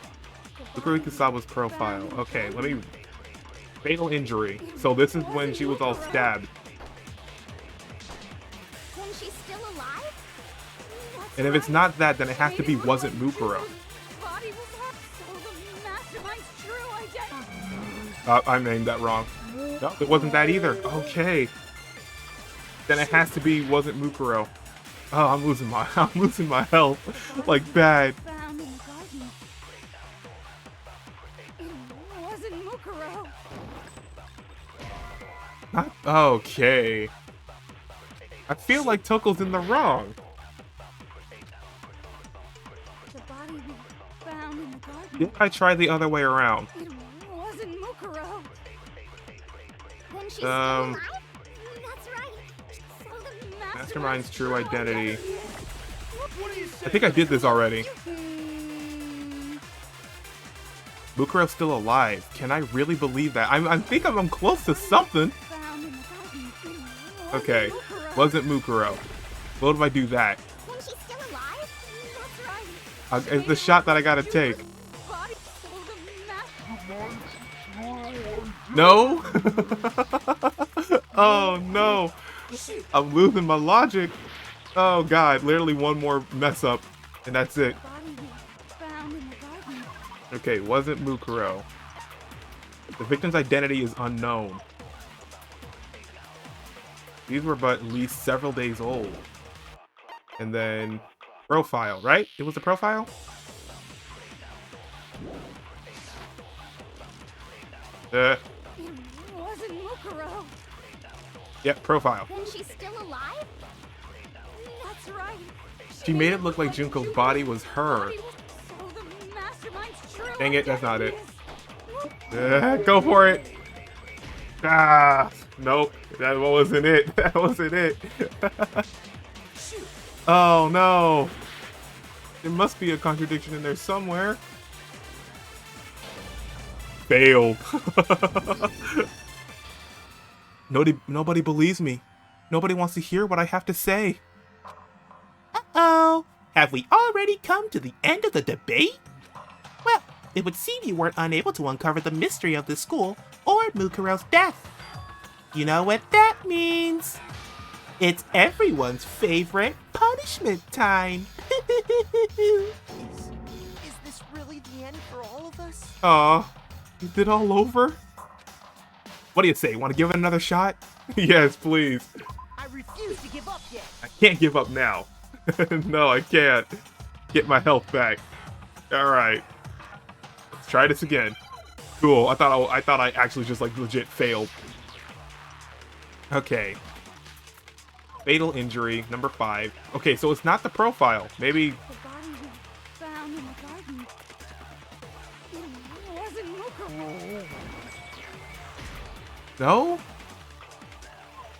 Mukuro Ikusawa's profile. Okay, let me... Fatal injury. So this is when she was all stabbed. Then she's still alive? And if it's not that, then it has to be wasn't Mukuro. Body was her. So the mastermind's true identity. I named that wrong. No, it wasn't that either. Okay. Then it has to be wasn't Mukuro. Oh, I'm losing my health. Like bad. Found in the garden. It wasn't Mukuro. Okay. I feel like Toko's in the wrong. The body we found in the garden. Did I try the other way around? It wasn't Mukuro. Then she's still alive? That's right. So the Mastermind's true identity. What do you say? I think I did this already. Mukuro's still alive. Can I really believe that? I think I'm close to something. Found in the garden. It Okay. wasn't Mukuro. Wasn't Mukuro. What if I do that? Then she's still alive? That's right. It's the shot that I gotta take. Body. So the No? Oh no. I'm losing my logic. Oh god, literally one more mess up. And that's it. body we found in the garden. Okay, wasn't Mukuro. The victim's identity is unknown. These were but at least several days old. And then profile, right? It was a profile? It wasn't Mukuro. Yep, profile. Then she's still alive? That's right. She made it look like Junko's body was her. So the mastermind's true Dang it, that's not it. identity Go for it. Ah, nope, that wasn't it. That wasn't it. Oh no. There must be a contradiction in there somewhere. Failed. Nobody believes me. Nobody wants to hear what I have to say. Uh-oh. Have we already come to the end of the debate? Well, it would seem you weren't unable to uncover the mystery of the school or Mukuro's death. You know what that means? It's everyone's favorite punishment time. Is this really the end for all of us? Aw, is it all over? What do you say? Want to give it another shot? Yes, please. I refuse to give up yet. I can't give up now. No, I can't. Get my health back. All right, let's try this again. Cool. I thought I actually just like legit failed. Okay. Fatal injury, number 5. Okay, so it's not the profile. Maybe. The body we found in the garden. It wasn't Mukuro. No?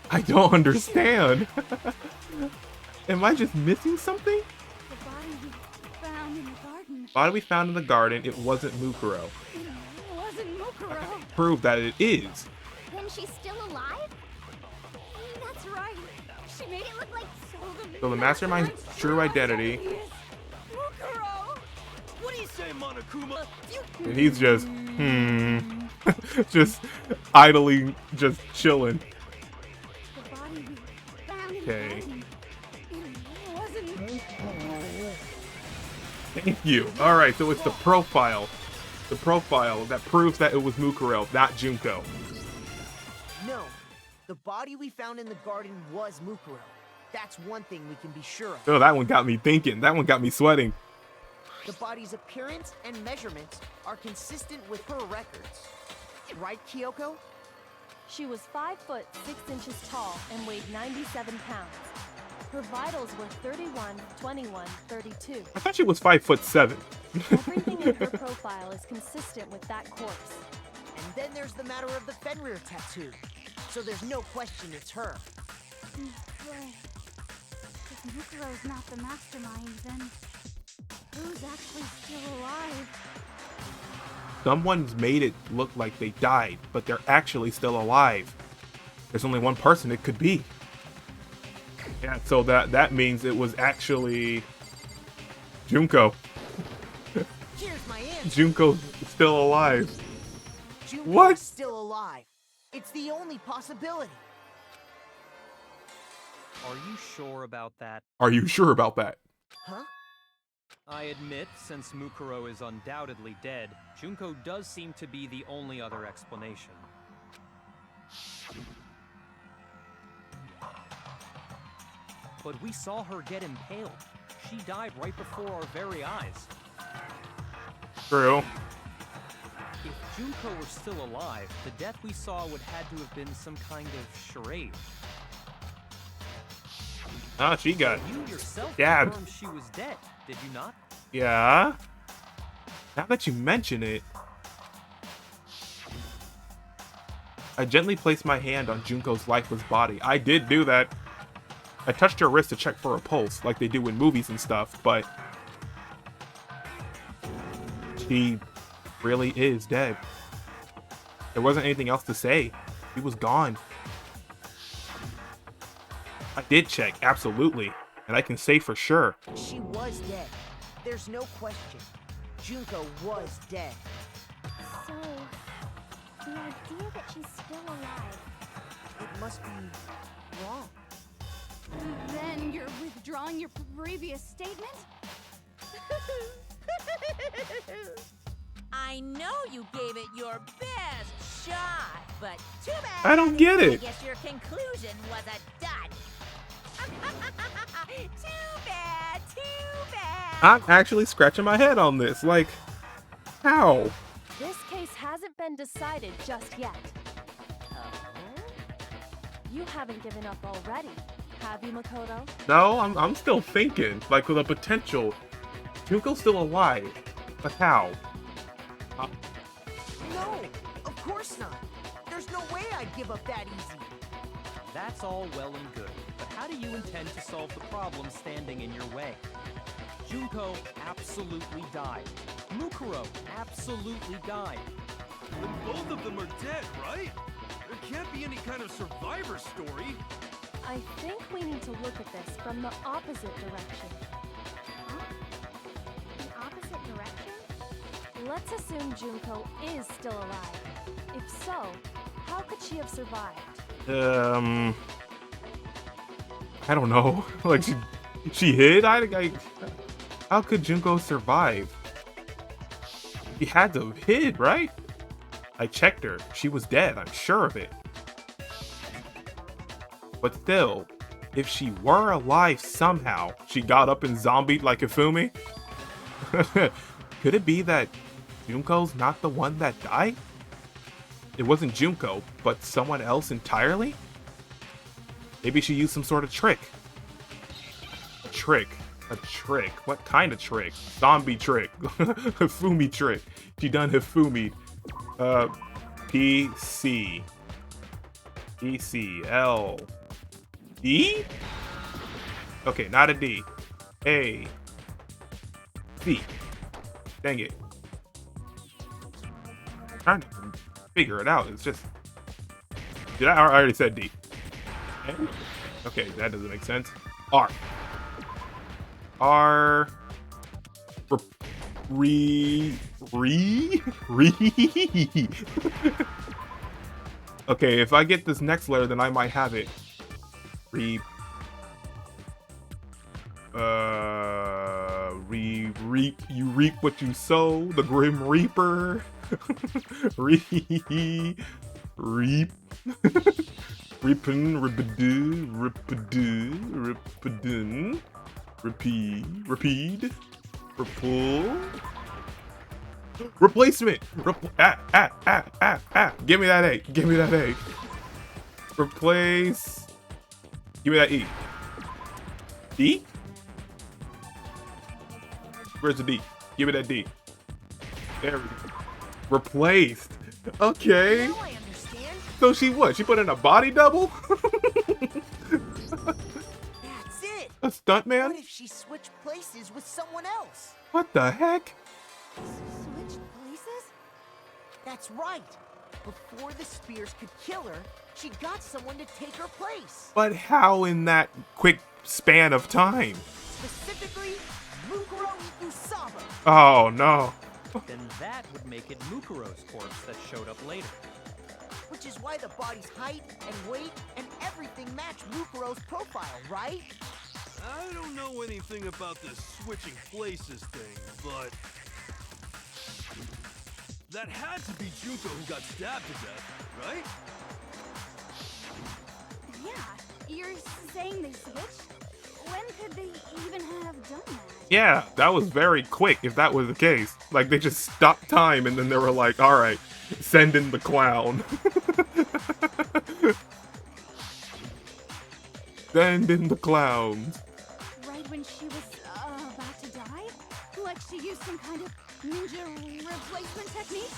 I don't understand. Am I just missing something? The body we found in the garden. Body we found in the garden, it wasn't Mukuro. It wasn't Mukuro. Prove that it is. Then she's still alive? That's right. She made it look like So the mastermind's true identity. is Mukuro. What do you say, Monokuma? And he's just, just idly just chilling. The body we found in Okay. the garden. It wasn't Thank you. Alright, so it's the profile. The profile that proves that it was Mukuro, not Junko. No. The body we found in the garden was Mukuro. That's one thing we can be sure of. Oh, that one got me thinking. That one got me sweating. The body's appearance and measurements are consistent with her records. Right, Kyoko? She was 5 foot 6 inches tall and weighed 97 pounds. Her vitals were 31, 21, 32. I thought she was 5'7". Everything in her profile is consistent with that corpse. And then there's the matter of the Fenrir tattoo. So there's no question it's her. But if Mukuro's not the mastermind, then who's actually still alive? Someone's made it look like they died, but they're actually still alive. There's only one person it could be. Yeah, so that means it was actually Junko. Here's my answer. Junko's still alive. Junko's What? still alive. It's the only possibility. Are you sure about that? Are you sure about that? Huh? I admit, since Mukuro is undoubtedly dead, Junko does seem to be the only other explanation. But we saw her get impaled. She died right before our very eyes. True. If Junko were still alive, the death we saw would had to have been some kind of charade. Ah, she got You yourself stabbed. confirmed she was dead, did you not? Yeah. Now that you mention it, I gently placed my hand on Junko's lifeless body. I did do that. I touched her wrist to check for a pulse, like they do in movies and stuff, but she really is dead. There wasn't anything else to say. She was gone. I did check, absolutely. And I can say for sure. She was dead. There's no question. Junko was dead. So, the idea that she's still alive. It must be wrong. Then you're withdrawing your previous statement? I know you gave it your best shot, but too bad. I don't get I it. guess your conclusion was a dud. Too bad, too bad. I'm actually scratching my head on this. Like, how? This case hasn't been decided just yet. You haven't given up already, have you, Makoto? No, I'm still thinking. Like, with a potential. Junko's still alive. But how? No, of course not. There's no way I'd give up that easy. That's all well and good, but how do you intend to solve the problem standing in your way? Junko absolutely died. Mukuro absolutely died. Then both of them are dead, right? There can't be any kind of survivor story. I think we need to look at this from the opposite direction. Huh? The opposite direction? Let's assume Junko is still alive. If so, how could she have survived? I don't know. Like, she hid? How could Junko survive? She had to have hid, right? I checked her. She was dead. I'm sure of it. But still, if she were alive somehow, she got up and zombied like Ifumi? Could it be that Junko's not the one that died? It wasn't Junko, but someone else entirely? Maybe she used some sort of trick. A trick. A trick. What kind of trick? Zombie trick. Hifumi trick. She done Hifumi. PC. L. D? Okay, not a D. A. C. Dang it. I'm trying to figure it out. It's just... I already said D. Okay, that doesn't make sense. R. R. Re. Okay, if I get this next letter, then I might have it. You reap what you sow, the Grim Reaper. Reap. Rippin', ripidoo, repeat, repull, replacement, give me that A, Replace. Give me that E. D? Where's the D? Give me that D. There we go. Replaced. Okay. Now I understand. So she what? She put in a body double? That's it. A stunt man? What if she switched places with someone else? What the heck? Switched places? That's right. Before the spears could kill her, she got someone to take her place. But how in that quick span of time? Specifically, Mukuro Usaba. Oh no. Then that would make it Mukuro's corpse that showed up later. Which is why the body's height and weight and everything match Mukuro's profile, right? I don't know anything about this switching places thing, but that had to be Junko who got stabbed to death, right? Yeah, you're saying they switched? When could they even have done that? Yeah, that was very quick if that was the case. Like, they just stopped time and then they were like, alright, send in the clown. Send in the clowns. Right when she was about to die? Like she used some kind of ninja replacement technique?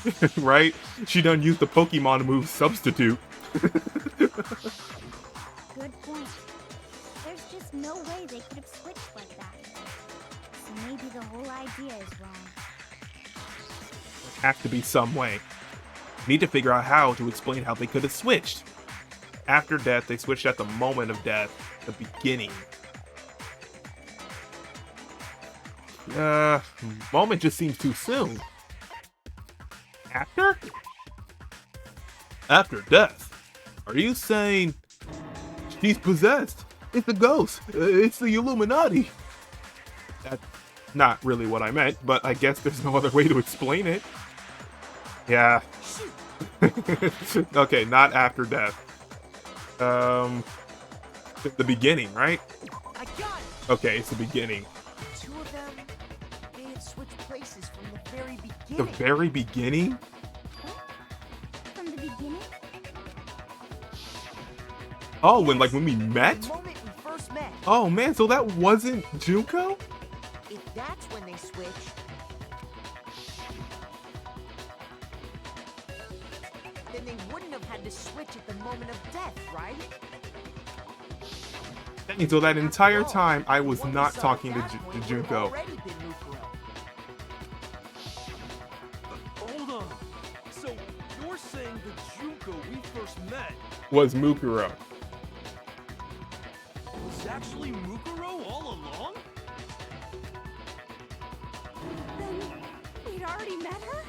Right? She done used the Pokemon move substitute. Good point. There's just no way they could have switched like that. So maybe the whole idea is wrong. Have to be some way. Need to figure out how to explain how they could have switched. After death, they switched at the moment of death, the beginning. Moment just seems too soon. After? After death? Are you saying she's possessed? It's a ghost. It's the Illuminati. That's not really what I meant, but I guess there's no other way to explain it. Yeah. Okay, not after death. The beginning, right? I got it. Okay, it's the beginning. Two of them, they had switched places from the very beginning. The very beginning? From the beginning? Oh, when we met? The moment we first met. Oh man, so that wasn't Junko? If that's when they switched, then they wouldn't have had to switch at the moment of death, right? Dang, so that entire After all, time I was what we not saw talking at to, that to point would have Junko. already been Mukuro. Hold on. So you're saying the Junko we first met Was Mukuro. was actually Mukuro all along? Then we'd already met her?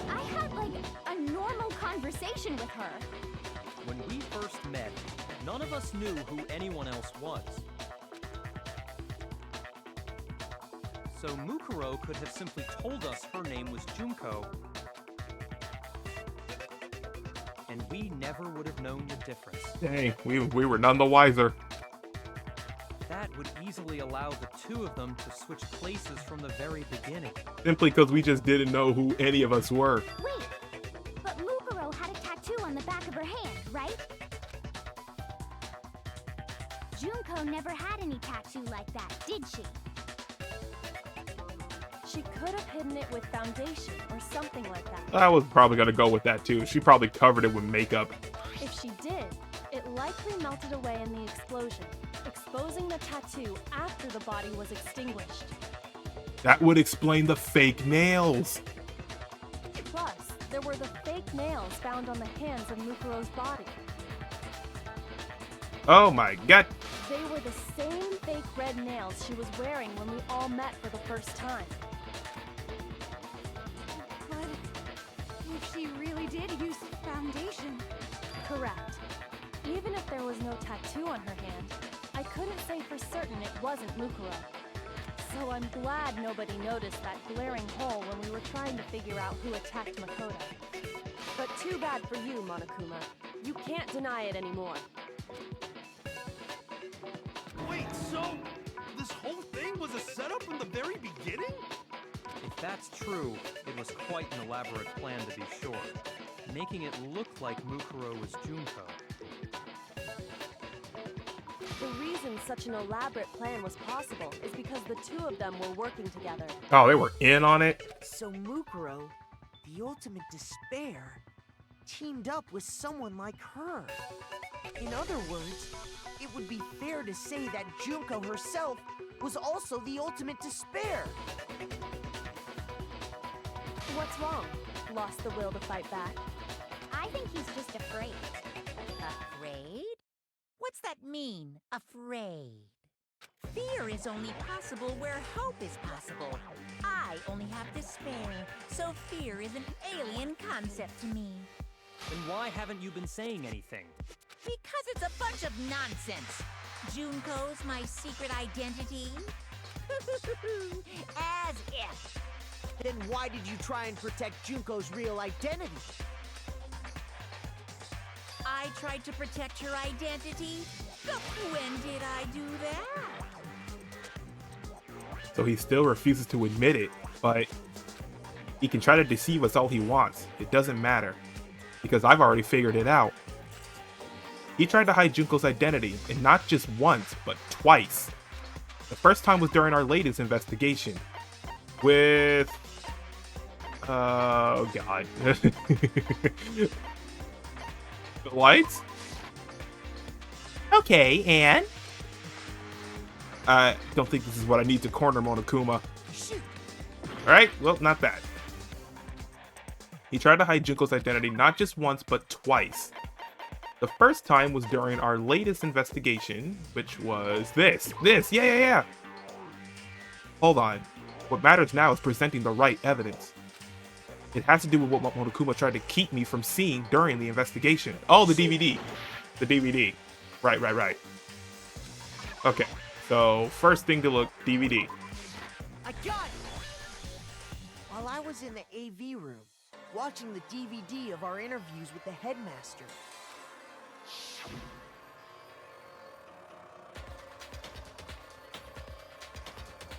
I had like a normal conversation with her. When we first met, none of us knew who anyone else was. So Mukuro could have simply told us her name was Junko, and we never would have known the difference. Dang, we were none the wiser. That would easily allow the two of them to switch places from the very beginning. Simply because we just didn't know who any of us were. Wait, but Mukuro had a tattoo on the back of her hand, right? Junko never had any tattoo like that, did she? She could have hidden it with foundation or something like that. I was probably gonna go with that too. She probably covered it with makeup. If she did, it likely melted away in the explosion, exposing the tattoo after the body was extinguished. That would explain the fake nails. Plus, there were the fake nails found on the hands of Mukuro's body. Oh my god. They were the same fake red nails she was wearing when we all met for the first time. But if she really did use foundation, Correct. Even if there was no tattoo on her hand, I couldn't say for certain it wasn't Mukuro. So I'm glad nobody noticed that glaring hole when we were trying to figure out who attacked Makoto. But too bad for you, Monokuma. You can't deny it anymore. Wait, so this whole thing was a setup from the very beginning? If that's true, it was quite an elaborate plan to be sure, making it look like Mukuro was Junko. The reason such an elaborate plan was possible is because the two of them were working together. Oh, they were in on it? So Mukuro, the ultimate despair, teamed up with someone like her. In other words, it would be fair to say that Junko herself was also the ultimate despair. What's wrong? Lost the will to fight back? I think he's just afraid. Afraid? What's that mean, afraid? Fear is only possible where hope is possible. I only have despair, so fear is an alien concept to me. Then why haven't you been saying anything? Because it's a bunch of nonsense. Junko's my secret identity? As if. Then why did you try and protect Junko's real identity? I tried to protect her identity? But when did I do that? So he still refuses to admit it, but he can try to deceive us all he wants. It doesn't matter, because I've already figured it out. He tried to hide Junko's identity, and not just once, but twice. The first time was during our latest investigation. With... oh god. The lights? Okay, and? I don't think this is what I need to corner Monokuma. Shoot. Alright, well, not bad. He tried to hide Junko's identity not just once, but twice. The first time was during our latest investigation, which was this. Yeah. Hold on. What matters now is presenting the right evidence. It has to do with what Monokuma tried to keep me from seeing during the investigation. Oh, the DVD. The DVD. Right. Okay, so first thing to look, DVD. I got it! While I was in the AV room, watching the DVD of our interviews with the headmaster.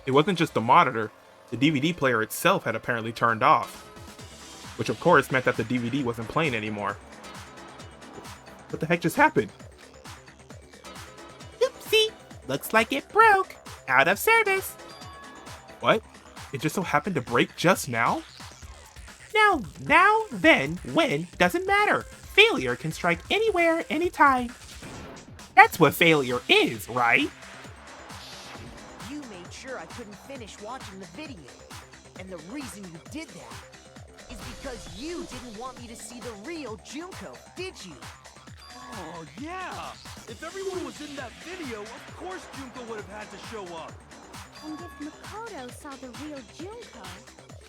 It wasn't just the monitor, the DVD player itself had apparently turned off. Which of course meant that the DVD wasn't playing anymore. What the heck just happened? Oopsie! Looks like it broke. Out of service. What? It just so happened to break just now? Now, then, when, doesn't matter. Failure can strike anywhere, anytime. That's what failure is, right? You made sure I couldn't finish watching the video. And the reason you did that is because you didn't want me to see the real Junko, did you? Oh, yeah! If everyone was in that video, of course Junko would have had to show up. And if Makoto saw the real Junko,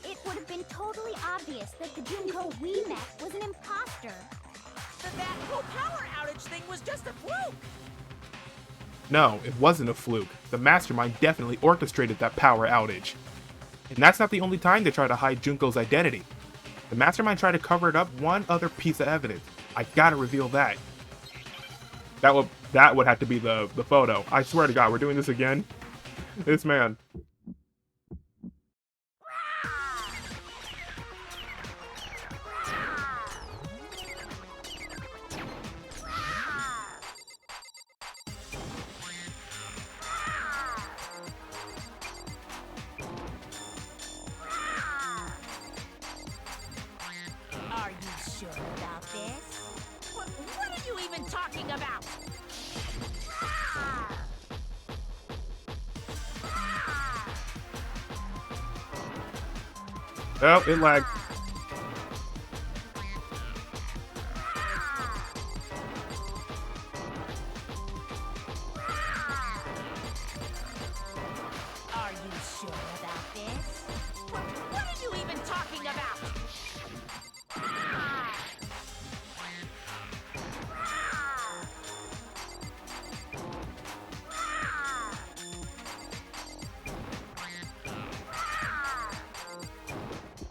it would have been totally obvious that the Junko we met was an imposter. That whole power outage thing was just a fluke! No, it wasn't a fluke. The mastermind definitely orchestrated that power outage. And that's not the only time they tried to hide Junko's identity. The mastermind tried to cover it up one other piece of evidence. I gotta reveal that. That would have to be the photo. I swear to God, we're doing this again. This man. Are you sure about this? What are you even talking about? Oh, it lagged. Are you sure about this? What are you even talking about?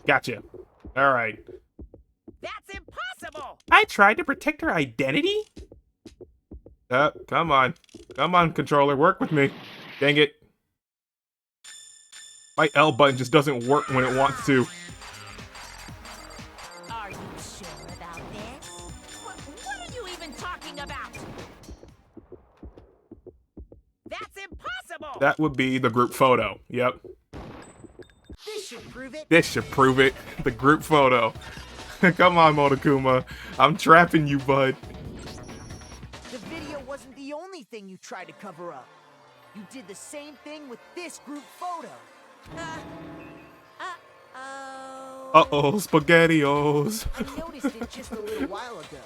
Gotcha. Alright. That's impossible! I tried to protect her identity? Come on. Come on, controller. Work with me. Dang it. My L button just doesn't work when it wants to. Are you sure about this? What are you even talking about? That would be the group photo. Yep. This should prove it. This should prove it. The group photo. Come on, Monokuma. I'm trapping you, bud. The video wasn't the only thing you tried to cover up. You did the same thing with this group photo. Uh-oh, SpaghettiOs. I noticed it just a little while ago,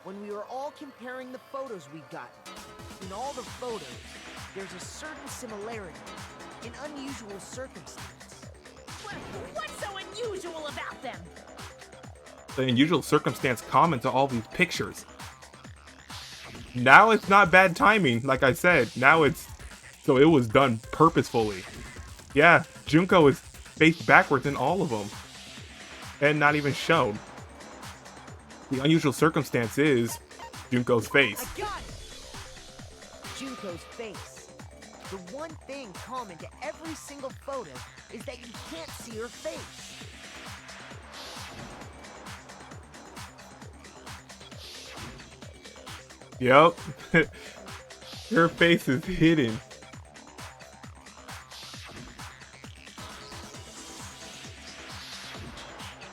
when we were all comparing the photos we'd gotten. In all the photos, there's a certain similarity, an unusual circumstance. What's so unusual about them? The unusual circumstance common to all these pictures. Now it's not bad timing, like I said. Now it's... So it was done purposefully. Yeah, Junko is faced backwards in all of them. And not even shown. The unusual circumstance is Junko's face. I got it! Junko's face. The one thing common to every single photo is that you can't see her face. Yep. Her face is hidden.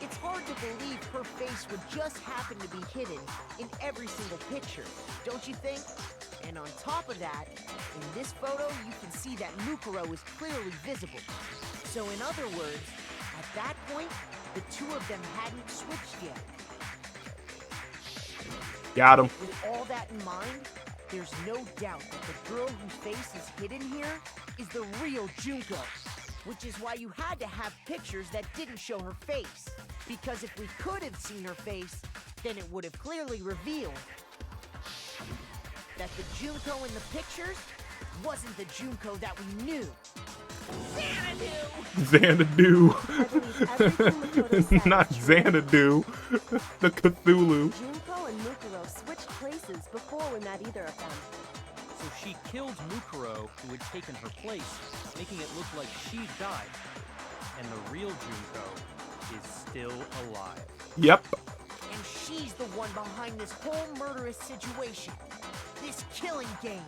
It's hard to believe her face would just happen to be hidden in every single picture, don't you think? And on top of that, in this photo, you can see that Mukuro is clearly visible. So in other words, at that point, the two of them hadn't switched yet. Got him. With all that in mind, there's no doubt that the girl whose face is hidden here is the real Junko. Which is why you had to have pictures that didn't show her face. Because if we could have seen her face, then it would have clearly revealed that the Junko in the pictures wasn't the Junko that we knew. Xanadu. Xanadu. Not Xanadu. The Cthulhu. Junko and Mukuro switched places before we met either of them. So she killed Mukuro, who had taken her place, making it look like she died. And the real Junko is still alive. Yep. And she's the one behind this whole murderous situation. This killing game.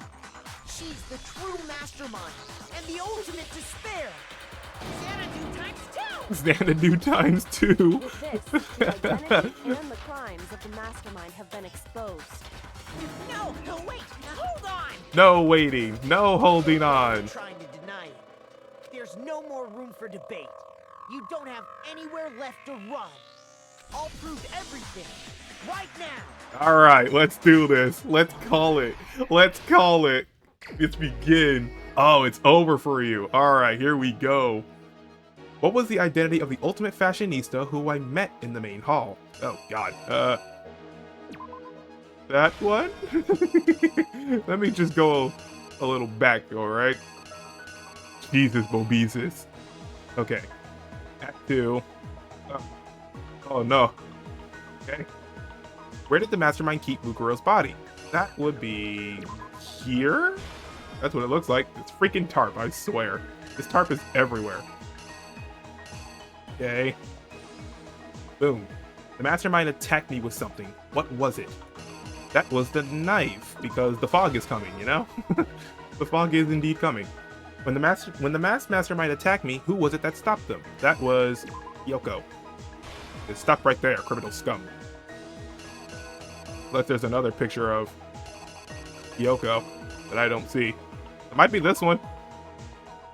She's the true mastermind and the ultimate despair. Xanadu times two! Xanadu times 2. With this, the identity and the crimes of the mastermind have been exposed. No, wait, hold on! No waiting. No holding on. Trying to deny it. There's no more room for debate. You don't have anywhere left to run. I'll prove everything right now. Alright, let's do this. Let's call it. Let's call it. Let's begin. Oh, it's over for you. Alright, here we go. What was the identity of the ultimate fashionista who I met in the main hall? Oh, God. That one? Let me just go a little back, alright? Jesus, Bobesis. Okay. Act 2. Oh, no. Okay. Where did the mastermind keep Mukuro's body? That would be here? That's what it looks like. It's freaking tarp, I swear. This tarp is everywhere. Okay. Boom. The mastermind attacked me with something. What was it? That was the knife, because the fog is coming, you know? The fog is indeed coming. When the mastermind attacked me, who was it that stopped them? That was Yoko. It stopped right there, criminal scum. Unless there's another picture of Yoko that I don't see. It might be this one.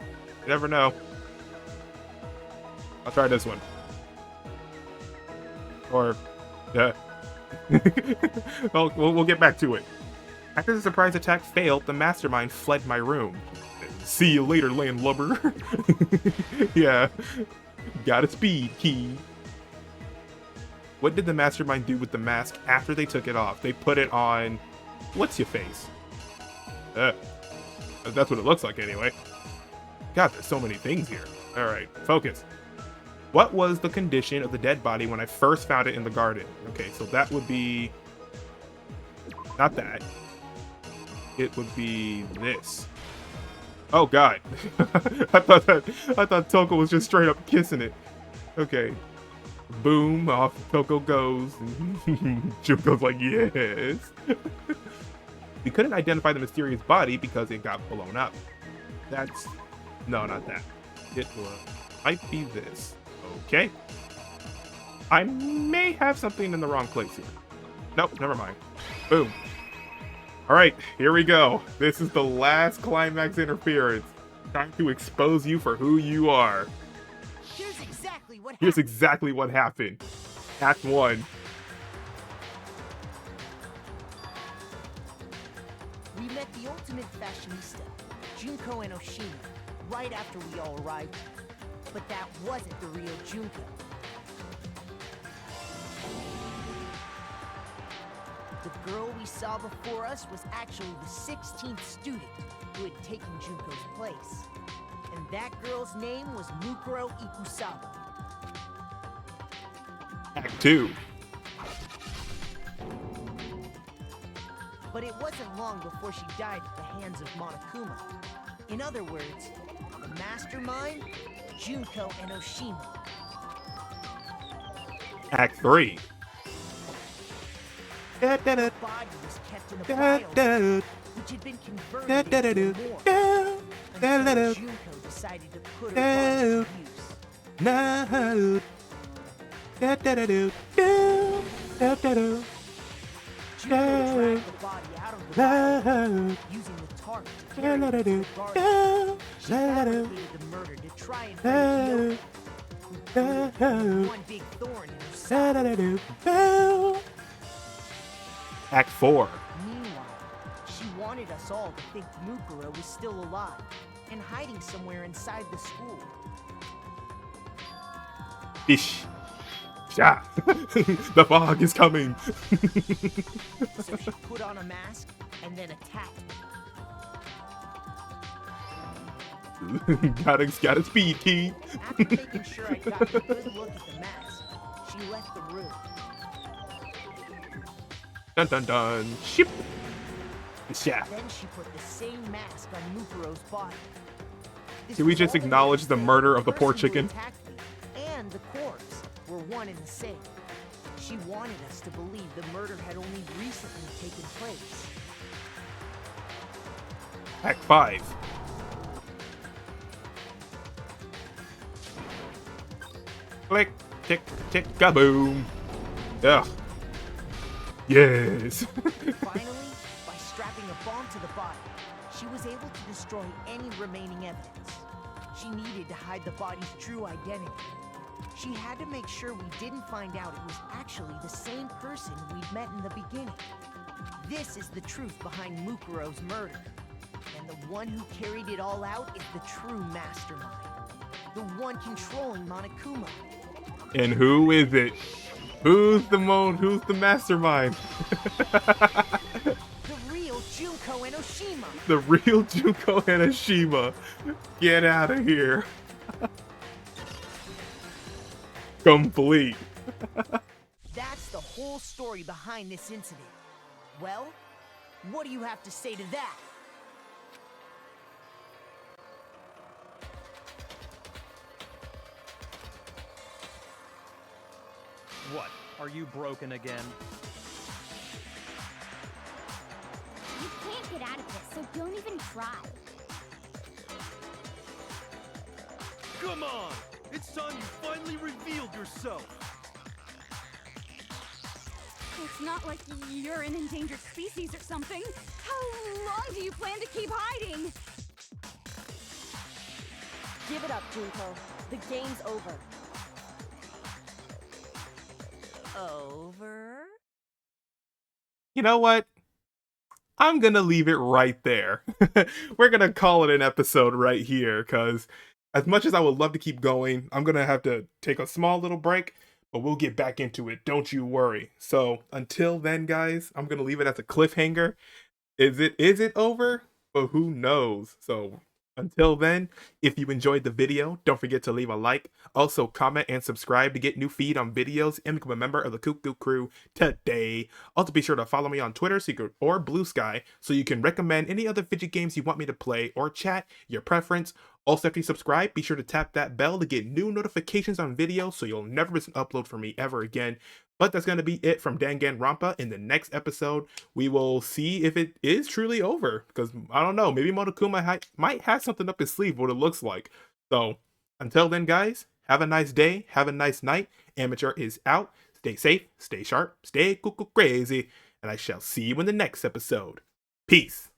You never know. I'll try this one. Or, yeah. Well, we'll get back to it. After the surprise attack failed, the mastermind fled my room. See you later, landlubber. Yeah. Got a speed key. What did the mastermind do with the mask after they took it off? They put it on... What's your face? That's what it looks like anyway. God, there's so many things here. Alright, focus. What was the condition of the dead body when I first found it in the garden? Okay, so that would be... Not that. It would be this. Oh god. I thought Toko was just straight up kissing it. Okay. Boom, off Toko goes. Junko's like, yes. We couldn't identify the mysterious body because it got blown up. That's... No, not that. It might be this. Okay. I may have something in the wrong place here. Nope, never mind. Boom. Alright, here we go. This is the last climax interference. Time to expose you for who you are. Here's exactly what Here's exactly what happened. Act 1. We met the ultimate fashionista, Junko and Oshima, right after we all arrived. But that wasn't the real Junko. The girl we saw before us was actually the 16th student who had taken Junko's place. And that girl's name was Mukuro Ikusaba. Act 2. But it wasn't long before she died at the hands of Monokuma. In other words, the mastermind, Junko and Oshima. Act 3. The body was kept in a bio, which had been converted into a morgue, until Junko decided to put her body to use. Junko dragged the body out of the bio, using the tarp to carry it to the garden. She fabricated the murder to try and frame Kyoko, who proved with one big thorn in her side. Act 4. Meanwhile, she wanted us all to think Mukuro was still alive and hiding somewhere inside the school. Ish. Yeah. The fog is coming. So she put on a mask and then attacked me. gotta speed, T. After making sure I got a good look at the mask, she left the room. Dun dun dun. Ship. Yeah. Then she put the same mask on Mukuro's body. This Can we was just all the acknowledge way the to say murder of the poor person who chicken? attacked me and the corpse were one and the same. She wanted us to believe the murder had only recently taken place. Act 5. Click, tick, tick, kaboom. Ugh. Yes. Finally, by strapping a bomb to the body, she was able to destroy any remaining evidence. She needed to hide the body's true identity. She had to make sure we didn't find out it was actually the same person we'd met in the beginning. This is the truth behind Mukuro's murder. And the one who carried it all out is the true mastermind. The one controlling Monokuma. And who is it? Who's the mastermind? The real Junko and Oshima. The real Junko and Oshima. Get out of here. Complete. That's the whole story behind this incident. Well, what do you have to say to that? What? Are you broken again? You can't get out of this, so don't even try. Come on! It's time you finally revealed yourself! It's not like you're an endangered species or something. How long do you plan to keep hiding? Give it up, Junko. The game's over. Over? You know what? I'm gonna leave it right there. We're gonna call it an episode right here, because as much as I would love to keep going, I'm gonna have to take a small little break, but we'll get back into it, don't you worry. So until then, guys, I'm gonna leave it as a cliffhanger. Is it over? But who knows? So until then, if you enjoyed the video, don't forget to leave a like. Also, comment and subscribe to get new feed on videos and become a member of the Cuckoo Crew today. Also, be sure to follow me on Twitter or Blue Sky so you can recommend any other fidget games you want me to play or chat, your preference. Also, after you subscribe, be sure to tap that bell to get new notifications on videos so you'll never miss an upload from me ever again. But that's going to be it from Danganronpa. In the next episode, we will see if it is truly over. Because, I don't know, maybe Monokuma might have something up his sleeve, what it looks like. So, until then, guys, have a nice day, have a nice night. Amateur is out. Stay safe, stay sharp, stay cuckoo crazy. And I shall see you in the next episode. Peace.